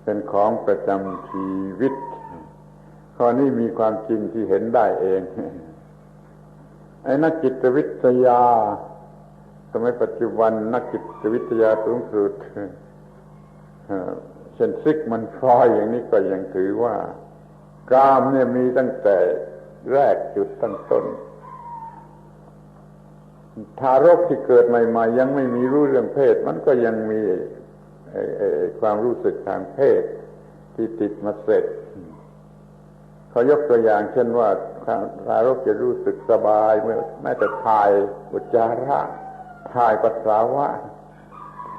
Speaker 1: เป็นของประจำชีวิตข้อนี้มีความจริงที่เห็นได้เองไอ้นักจิตวิทยาสมัยปัจจุบันนักจิตวิทยาสูงสุดเช่นซิกมันฟรอยด์อย่างนี้ก็ยังถือว่ากามเนี่ยมีตั้งแต่แรกจุดตั้งต้นทารกที่เกิดใหม่ๆยังไม่มีรู้เรื่องเพศมันก็ยังมีความรู้สึกทางเพศที่ติดมาเสร็จเขายกตัวอย่างเช่นว่าทารกจะรู้สึกสบายเมื่อแม้แต่ถ่ายอุจจาระถ่ายปัสสาวะ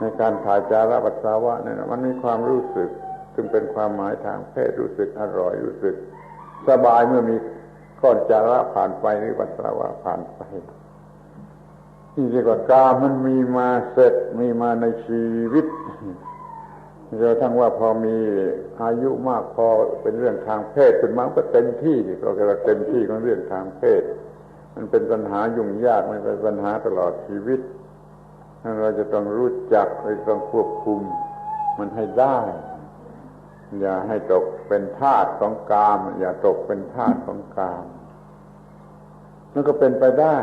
Speaker 1: ในการถ่ายอุจจาระปัสสาวะเนี่ยมันมีความรู้สึกซึ่งเป็นความหมายทางเพศรู้สึกอร่อยรู้สึกสบายเมื่อมีก้อนอุจจาระผ่านไปหรือปัสสาวะผ่านไปที่เรียกว่ากามมันมีมาเสร็จมีมาในชีวิต จนกระทั่งว่าพอมีอายุมากพอเป็นเรื่องทางเพศขึ้นมาก็เต็มที่ก็เรียกว่าเต็มที่ของเรื่องทางเพศมันเป็นปัญหายุ่งยากมันเป็นปัญหาตลอดชีวิตเราจะต้องรู้จักเราต้องควบคุมมันให้ได้อย่าให้ตกเป็นทาสของกามอย่าตกเป็นทาสของกามแล้วก็เป็นไปได้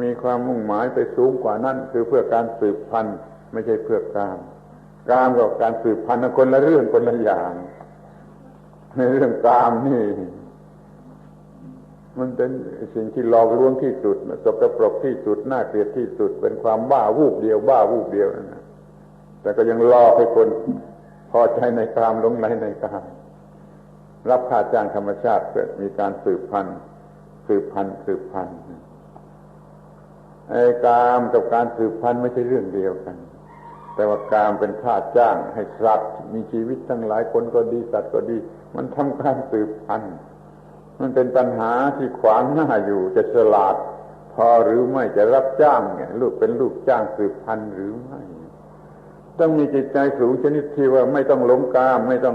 Speaker 1: มีความมุ่งหมายไปสูงกว่านั้นคือเพื่อการสืบพันธุ์ไม่ใช่เพื่อกามกามกับการสืบพันธุ์คนละเรื่องคนละอย่างในเรื่องกามนี่มันเป็นสิ่งที่หลอกลวงที่สุดสกปรกที่สุดน่าเกลียดที่สุดเป็นความบ้าวูบเดียวนะแต่ก็ยังหลอกให้คนพอใจในกามหลงไหลในกามรับค่าจ้างธรรมชาติเกิดมีการสืบพันธุ์ไอ้กามกับการสืบพันธุ์ไม่ใช่เรื่องเดียวกันแต่ว่ากามเป็นค่าจ้างให้สัตว์มีชีวิตทั้งหลายคนก็ดีสัตว์ก็ดีมันทำการสืบพันธุ์มันเป็นปัญหาที่ขวางหน้าอยู่จะฉลาดพอหรือไม่จะรับจ้างเนี่ยลูกเป็นลูกจ้างสืบพันธุ์หรือไม่ต้องมีจิตใจสูงชนิดที่ว่าไม่ต้องหลงกามไม่ต้อ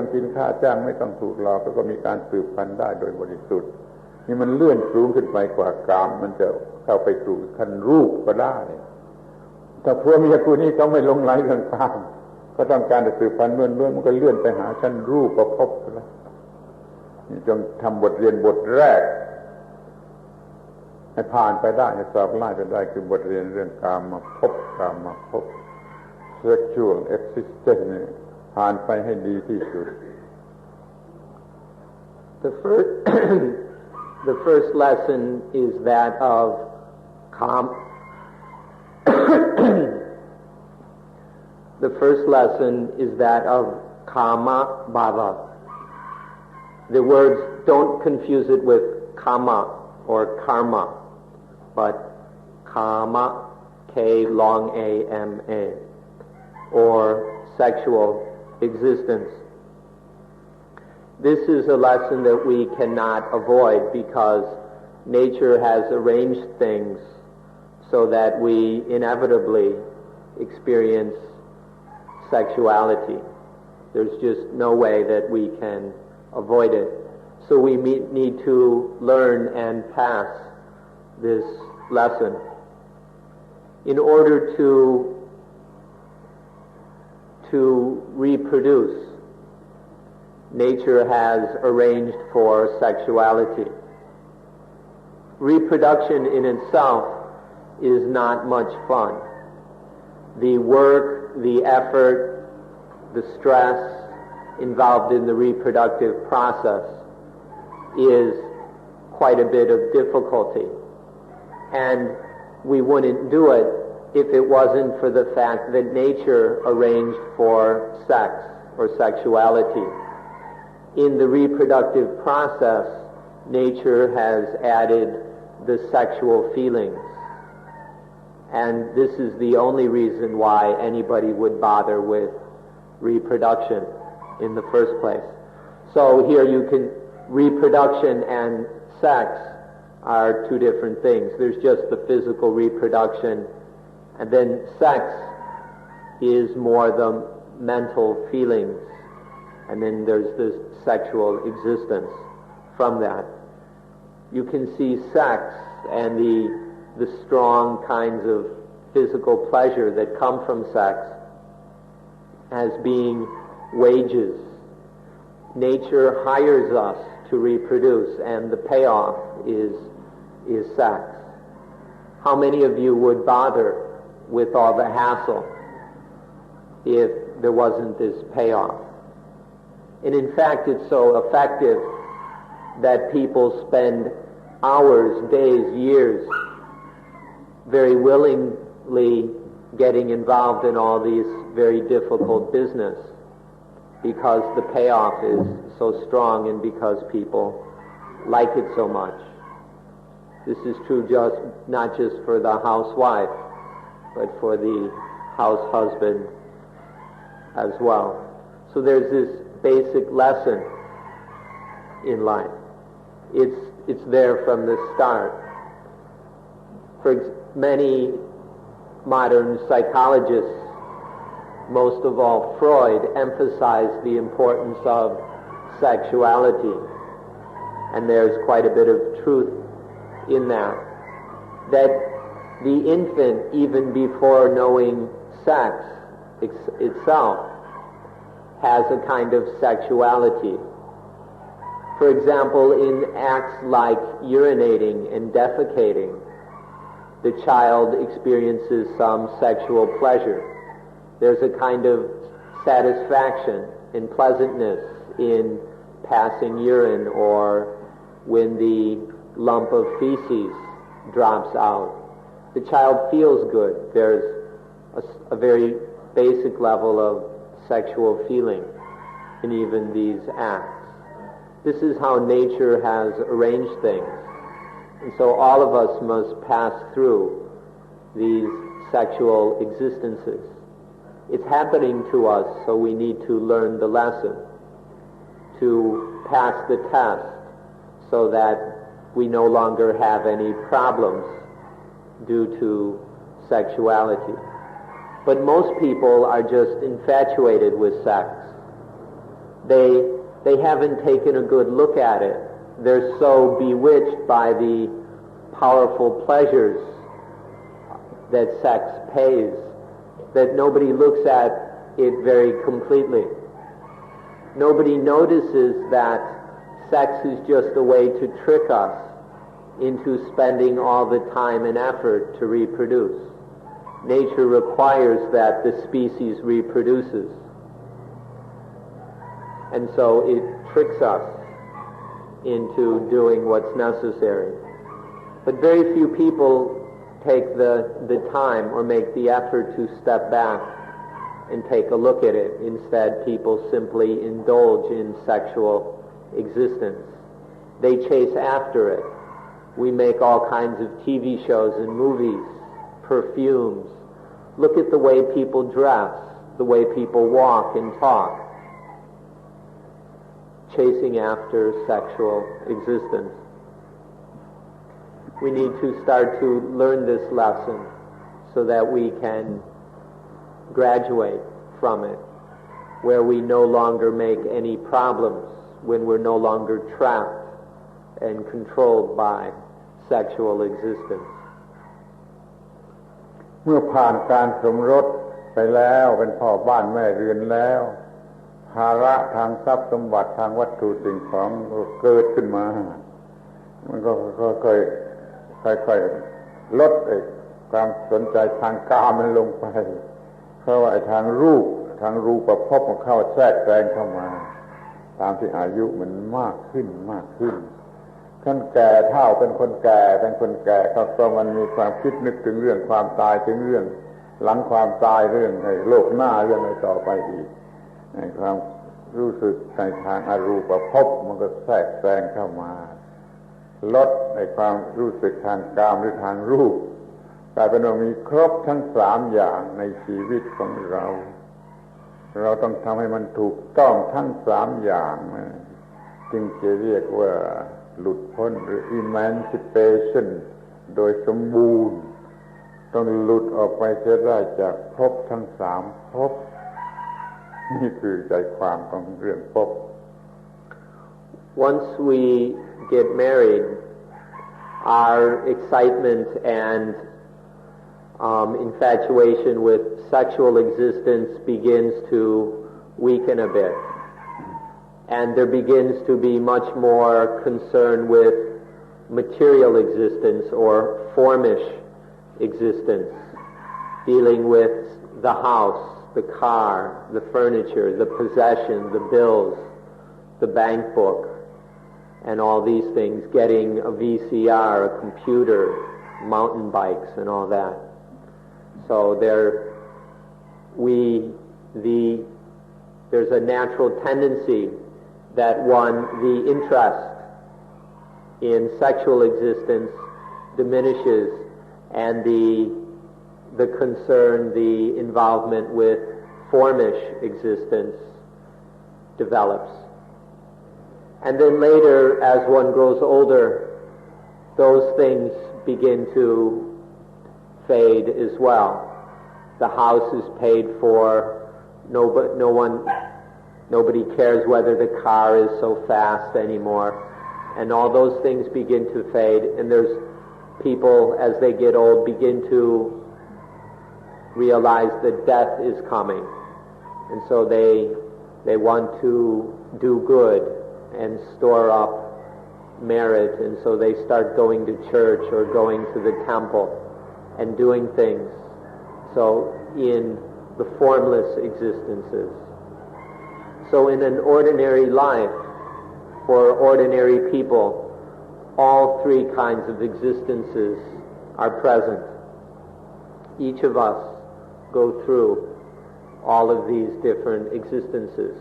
Speaker 1: งกินค่าจ้างไม่ต้องถูกหลอกก็มีการสืบพันธุ์ได้โดยบริสุทธิ์นี่มันเลื่อนสูงขึ้นไปกว่ากามมันจะเข้าไปสู่ขั้นรูปก็ได้ถ้าพวกเมียคู่นี้เขาไม่หลงไหลเรื่องกามก็ต้องการจะสืบพันธุ์ล้วนๆมันก็เลื่อนไปหาชั้นรูปประพบแล้วจงทำบทเรียนบทแรกให้ผ่านไปได้ให้สอบไล่ไปได้คือบทเรียนเรื่องกามมาพบ sexual existence ผ่านไปให้ดีที่สุด
Speaker 2: The first lesson is that of The first lesson is that of kama bhava. The words, don't confuse it with kama or karma, but kama, K long A M A, or sexual existence. This is a lesson that we cannot avoid because nature has arranged things so that we inevitably experience sexuality. There's just no way that we can avoid it. So we need to learn and pass this lesson. In order to reproduce, nature has arranged for sexuality. Reproduction in itself is not much fun. The work, the effort, the stress involved in the reproductive process is quite a bit of difficulty. And we wouldn't do it if it wasn't for the fact that nature arranged for sex or sexuality. In the reproductive process, nature has added the sexual feelings. And this is the only reason why anybody would bother with reproduction in the first place. So here reproduction and sex are two different things. There's just the physical reproduction, and then sex is more the mental feelings, and then there's this sexual existence from that. You can see sex and the strong kinds of physical pleasure that come from sex as being wages. Nature hires us to reproduce, and the payoff is sex. How many of you would bother with all the hassle if there wasn't this payoff? And in fact, it's so effective that people spend hours, days, years very willingly getting involved in all these very difficult business because the payoff is so strong and because people like it so much. This is true not just for the housewife, but for the house husband as well. So there's this basic lesson in life. It's there from the start. For many modern psychologists most of all Freud, emphasized the importance of sexuality. And there's quite a bit of truth in that. That the infant, even before knowing sex itself, has a kind of sexuality. For example, in acts like urinating and defecating, the child experiences some sexual pleasure. There's a kind of satisfaction and pleasantness in passing urine or when the lump of feces drops out. The child feels good. There's a very basic level of sexual feeling in even these acts. This is how nature has arranged things. And so all of us must pass through these sexual existences. It's happening to us, so we need to learn the lesson, to pass the test, so that we no longer have any problems due to sexuality. But most people are just infatuated with sex. They haven't taken a good look at it. They're so bewitched by the powerful pleasures that sex pays that nobody looks at it very completely. Nobody notices that sex is just a way to trick us into spending all the time and effort to reproduce. Nature requires that the species reproduces. And so it tricks us into doing what's necessary. But very few people take the time or make the effort to step back and take a look at it. Instead, people simply indulge in sexual existence. They chase after it. We make all kinds of TV shows and movies, perfumes. Look at the way people dress, the way people walk and talk, chasing after sexual existence. We need to start to learn this lesson so that we can graduate from it, where we no longer make any problems, when we're no longer trapped and controlled by sexual existence.
Speaker 1: เมื่อผ่านการสมรสไปแล้วเป็นพ่อบ้านแม่เรือนแล้วภาระทางทรัพย์สมบัติทางวัตถุสิ่งของเกิดขึ้นมามันก็ค่อยลดความสนใจทางกามมันลงไปเพราะว่าทางรูปภพมันเข้าแทรกแซงเข้ามาตามที่อายุมันมากขึ้นท่านแก่เฒ่าเป็นคนแก่ก็มันมีความคิดนึกถึงเรื่องความตายถึงเรื่องหลังความตายเรื่องโลกหน้าเรื่องอะไรต่อไปอีกความรู้สึกในทางอรูปภพมันก็แทรกแซงเข้ามาลดความรู้สึกทางกามหรือทางรูปกลายเป็นว่ามีครบทั้ง3อย่างในชีวิตของเราต้องทำให้มันถูกต้องทั้ง3อย่างจึงจะเรียกว่าหลุดพ้นหรือ emancipation โดยสมบูรณ์ต้องหลุดออกไปเสียได้จากภพทั้ง3ภพนี่คือใจความของเรื่องภพ
Speaker 2: Once we get married, our excitement and infatuation with sexual existence begins to weaken a bit. And there begins to be much more concern with material existence or formish existence, dealing with the house, the car, the furniture, the possession, the bills, the bank book, and all these things, getting a VCR, a computer, mountain bikes, and all that. So there's a natural tendency that the interest in sexual existence diminishes and the concern, the involvement with formish existence develops. And then later, as one grows older, those things begin to fade as well. The house is paid for, Nobody cares whether the car is so fast anymore. And all those things begin to fade. And there's people, as they get old, begin to realize that death is coming. And so they want to do good and store up merit. And so they start going to church or going to the temple and doing things. So in the formless existences. So in an ordinary life, for ordinary people, all three kinds of existences are present. Each of us go through all of these different existences.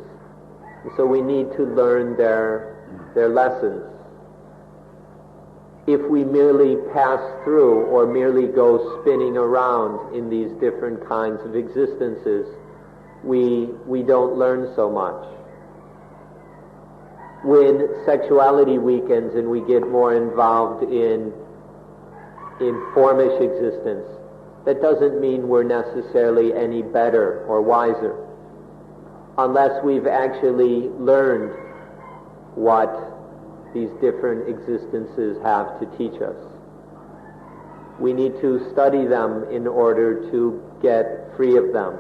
Speaker 2: And so we need to learn their lessons. If we merely pass through or merely go spinning around in these different kinds of existences, we don't learn so much. When sexuality weakens and we get more involved in formish existence, that doesn't mean we're necessarily any better or wiser, unless we've actually learned what these different existences have to teach us. We need to study them in order to get free of them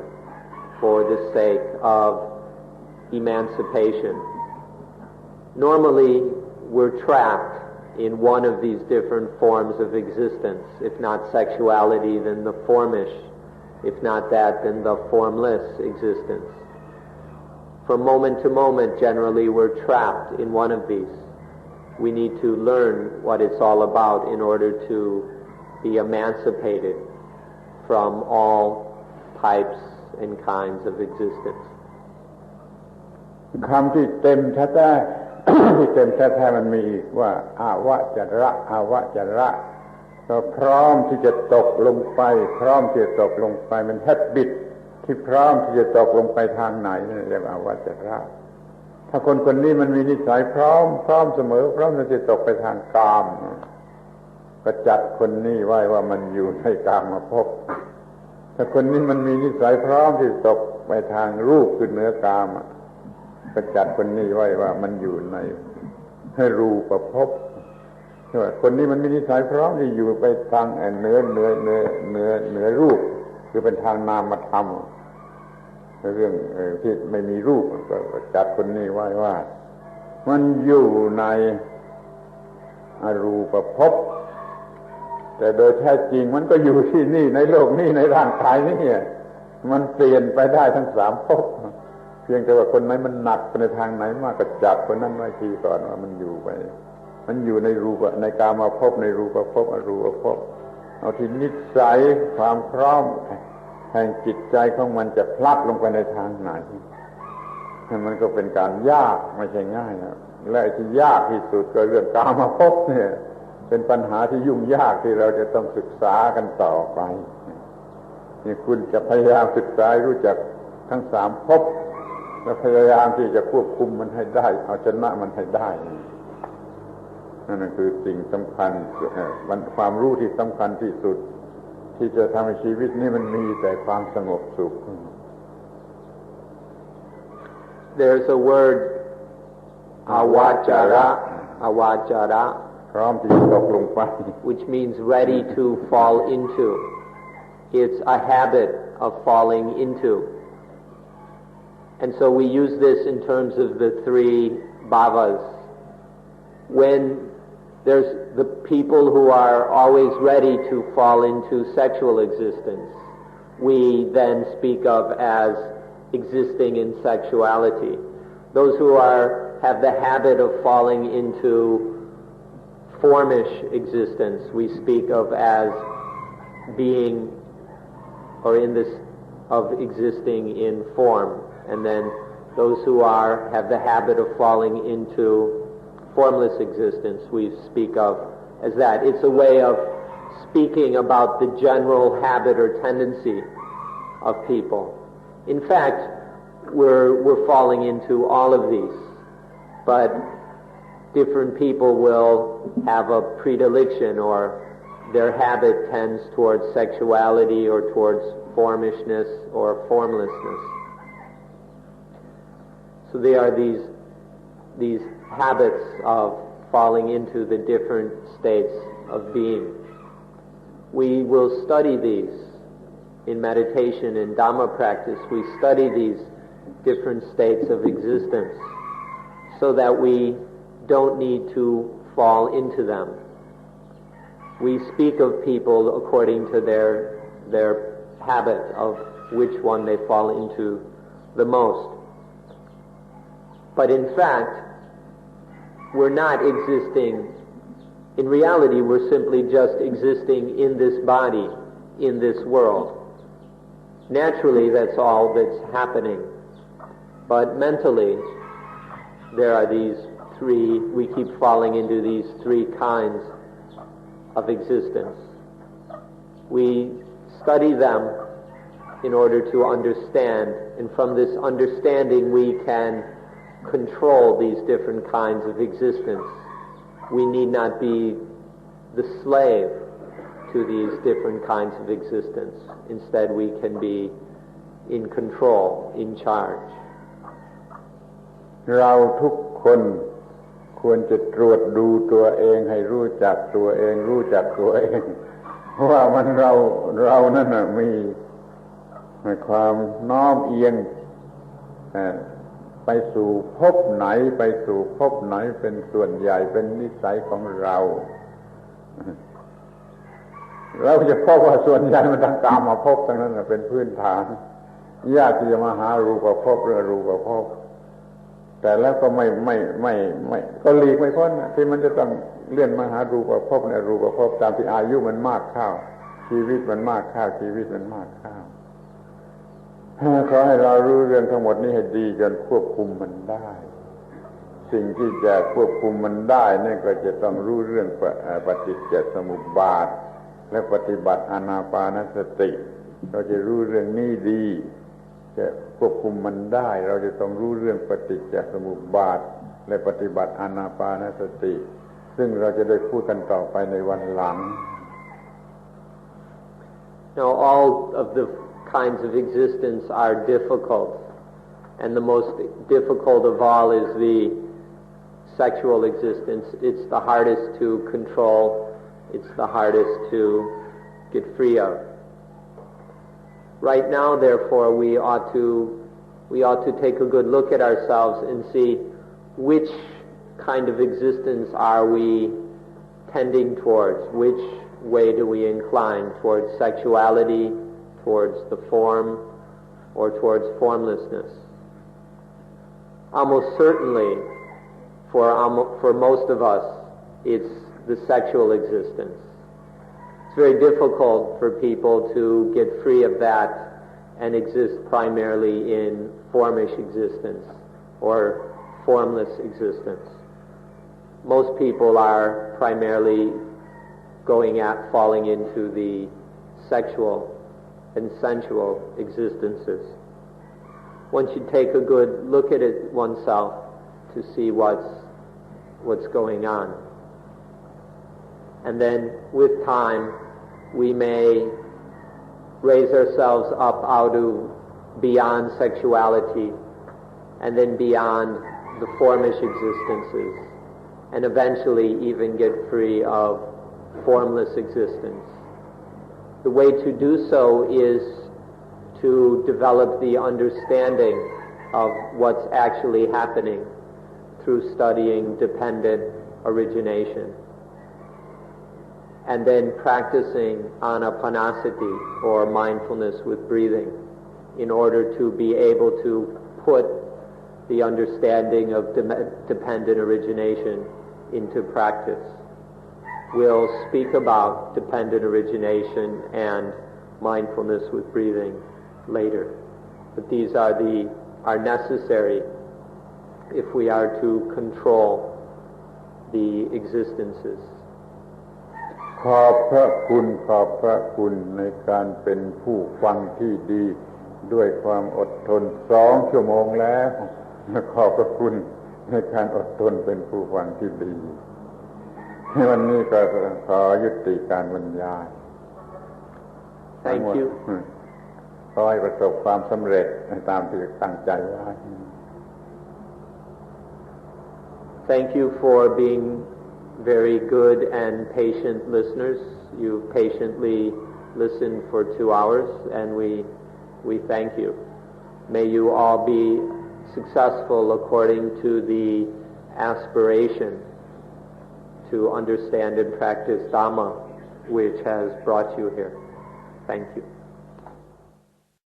Speaker 2: for the sake of emancipation. Normally, we're trapped in one of these different forms of existence. If not sexuality, then the formish. If not that, then the formless existence. From moment to moment, generally, we're trapped in one of these. We need to learn what it's all about in order to be emancipated from all types and kinds of existence.
Speaker 1: คำที่เต็มแท้ๆ ที่เต็มแท้ๆมันมีอีกว่าอาวจระก็พร้อมที่จะตกลงไปพร้อมที่จะตกลงไปมันแฮบบิตที่พร้อมที่จะตกลงไปทางไหนนั่นเรียกอาวจระถ้าคนนี้มันมีนิสัยพร้อมเสมอพร้อมที่จะตกไปทางกามก็จัดคนนี้ไว้ว่ามันอยู่ในกามภพถ้าคนนี้มันมีนิสัยพร้อมที่จะตกไปทางรูปคือเหนือกามก็จัดคนนี้ไว้ว่ามันอยู่ในให้รูปภพใช่ไหมคนนี้มันมีนิสัยพร้อมที่อยู่ไปทางเหนือรูปคือเป็นทางนามธรรมเรื่องที่ไม่มีรูปก็จัดคนนี้ไว้ว่ามันอยู่ในอรูปภพแต่โดยแท้จริงมันก็อยู่ที่นี่ในโลกนี้ในร่างกายนี้มันเปลี่ยนไปได้ทั้งสามภพเพียงแต่ว่าคนไหนมันหนักไปในทางไหนมากก็จับคนนั้นไว้ทีก่อนว่ามันอยู่ไปมันอยู่ในรูปในกามภพในรูปภพอรูปภพเอาที่นิสัยความพร้อมแห่งจิตใจของมันจะพลัดลงไปในทางไหนมันก็เป็นการยากไม่ใช่ง่ายนะและที่ยากที่สุดก็เรื่องกามภพเนี่ยเป็นปัญหาที่ยุ่งยากที่เราจะต้องศึกษากันต่อไปนี่คุณจะพยายามศึกษารู้จักทั้งสามภพและพยายามที่จะควบคุมมันให้ได้เอาชนะมันให้ได้นั่นคือสิ่งสำคัญความรู้ที่สำคัญที่สุดที่จะทำให้ชีวิตนี้มันมีแต่ความสงบสุข
Speaker 2: There's a word อวจระ
Speaker 1: พร้อมที่จะตกลงไป
Speaker 2: which means ready to fall into. It's a habit of falling into. And so we use this in terms of the three bhavas. When there's the people who are always ready to fall into sexual existence, we then speak of as existing in sexuality. Those who have the habit of falling into formish existence, we speak of as being or in this of existing in form. And then those who have the habit of falling into formless existence, we speak of as that. It's a way of speaking about the general habit or tendency of people. In fact, we're falling into all of these, but different people will have a predilection or their habit tends towards sexuality or towards formishness or formlessness. So there are these habits of falling into the different states of being. We will study these in meditation and Dhamma practice. We study these different states of existence so that we don't need to fall into them. We speak of people according to their habit of which one they fall into the most. But in fact, we're not existing. In reality, we're simply just existing in this body, in this world. Naturally, that's all that's happening. But mentally, there are these three, we keep falling into these three kinds of existence. We study them in order to understand, and from this understanding we can control these different kinds of existence. We need not be the slave to these different kinds of existence. Instead, we can be in control, in charge.
Speaker 1: เราทุกคนควรจะตรวจดูตัวเองให้รู้จักตัวเองรู้จักตัวเองว่ามันเรานั่นน่ะมีความน้อมเอียงไปสู่ภพไหนไปสู่ภพไหนเป็นส่วนใหญ่เป็นนิสัยของเราจะพบว่าส่วนใหญ่มันตามมาภพทั้งนั้นน่ะเป็นพื้นฐานยากที่จะมาหารูปภพหรืออรูปภพแต่แล้วก็ไม่ก็หลีกไม่พ้นที่มันจะต้องเลื่อนมาหารูปภพในรูปภพตามที่อายุมันมากเข้าชีวิตมันมากเข้าชีวิตมันมากเข้าขอให้เรารู้เรื่องทั้งหมดนี้ให้ดีจนควบคุมมันได้สิ่งที่จะควบคุมมันได้นี่ก็จะต้องรู้เรื่องปฏิจจสมุปบาทและปฏิบัติอานาปานสติเราจะรู้เรื่องนี้ดีจะควบคุมมันได้เราจะต้องรู้เรื่องปฏิจจสมุปบาทและปฏิบัติอานาปานสติซึ่งเราจะได้พูดกันต่อไปในวันหลัง
Speaker 2: Now all of the kinds of existence are difficult, and the most difficult of all is the sexual existence. It's the hardest to control, it's the hardest to get free of. Right now, therefore, we ought to take a good look at ourselves and see which kind of existence are we tending towards, which way do we incline, towards sexuality, towards the form, or towards formlessness. Almost certainly, for most of us, it's the sexual existence. It's very difficult for people to get free of that and exist primarily in formish existence or formless existence. Most people are primarily falling into the sexual and sensual existences. One should take a good look at it oneself to see what's going on. And then with time we may raise ourselves up out of beyond sexuality and then beyond the formish existences and eventually even get free of formless existence. The way to do so is to develop the understanding of what's actually happening through studying dependent origination and then practicing anapanasati or mindfulness with breathing in order to be able to put the understanding of dependent origination into practice. We'll speak about dependent origination and mindfulness with breathing later. But these are necessary if we are to control the existences.
Speaker 1: ขอบพระคุณในการเป็นผู้ฟังที่ดีด้วยความอดทน2 ชั่วโมงแล้วขอบพระคุณในการอดทนเป็นผู้ฟังที่ดีวันนี้ก็ขอยุติการบรรยาย
Speaker 2: Thank you.
Speaker 1: ขอให้ประสบความสำเร็จตามที่ตั้งใจไว้
Speaker 2: Thank you for being very good and patient listeners. You patiently listened for 2 hours, and we thank you. May you all be successful according to the aspiration to understand and practice Dhamma which has brought you here. Thank you.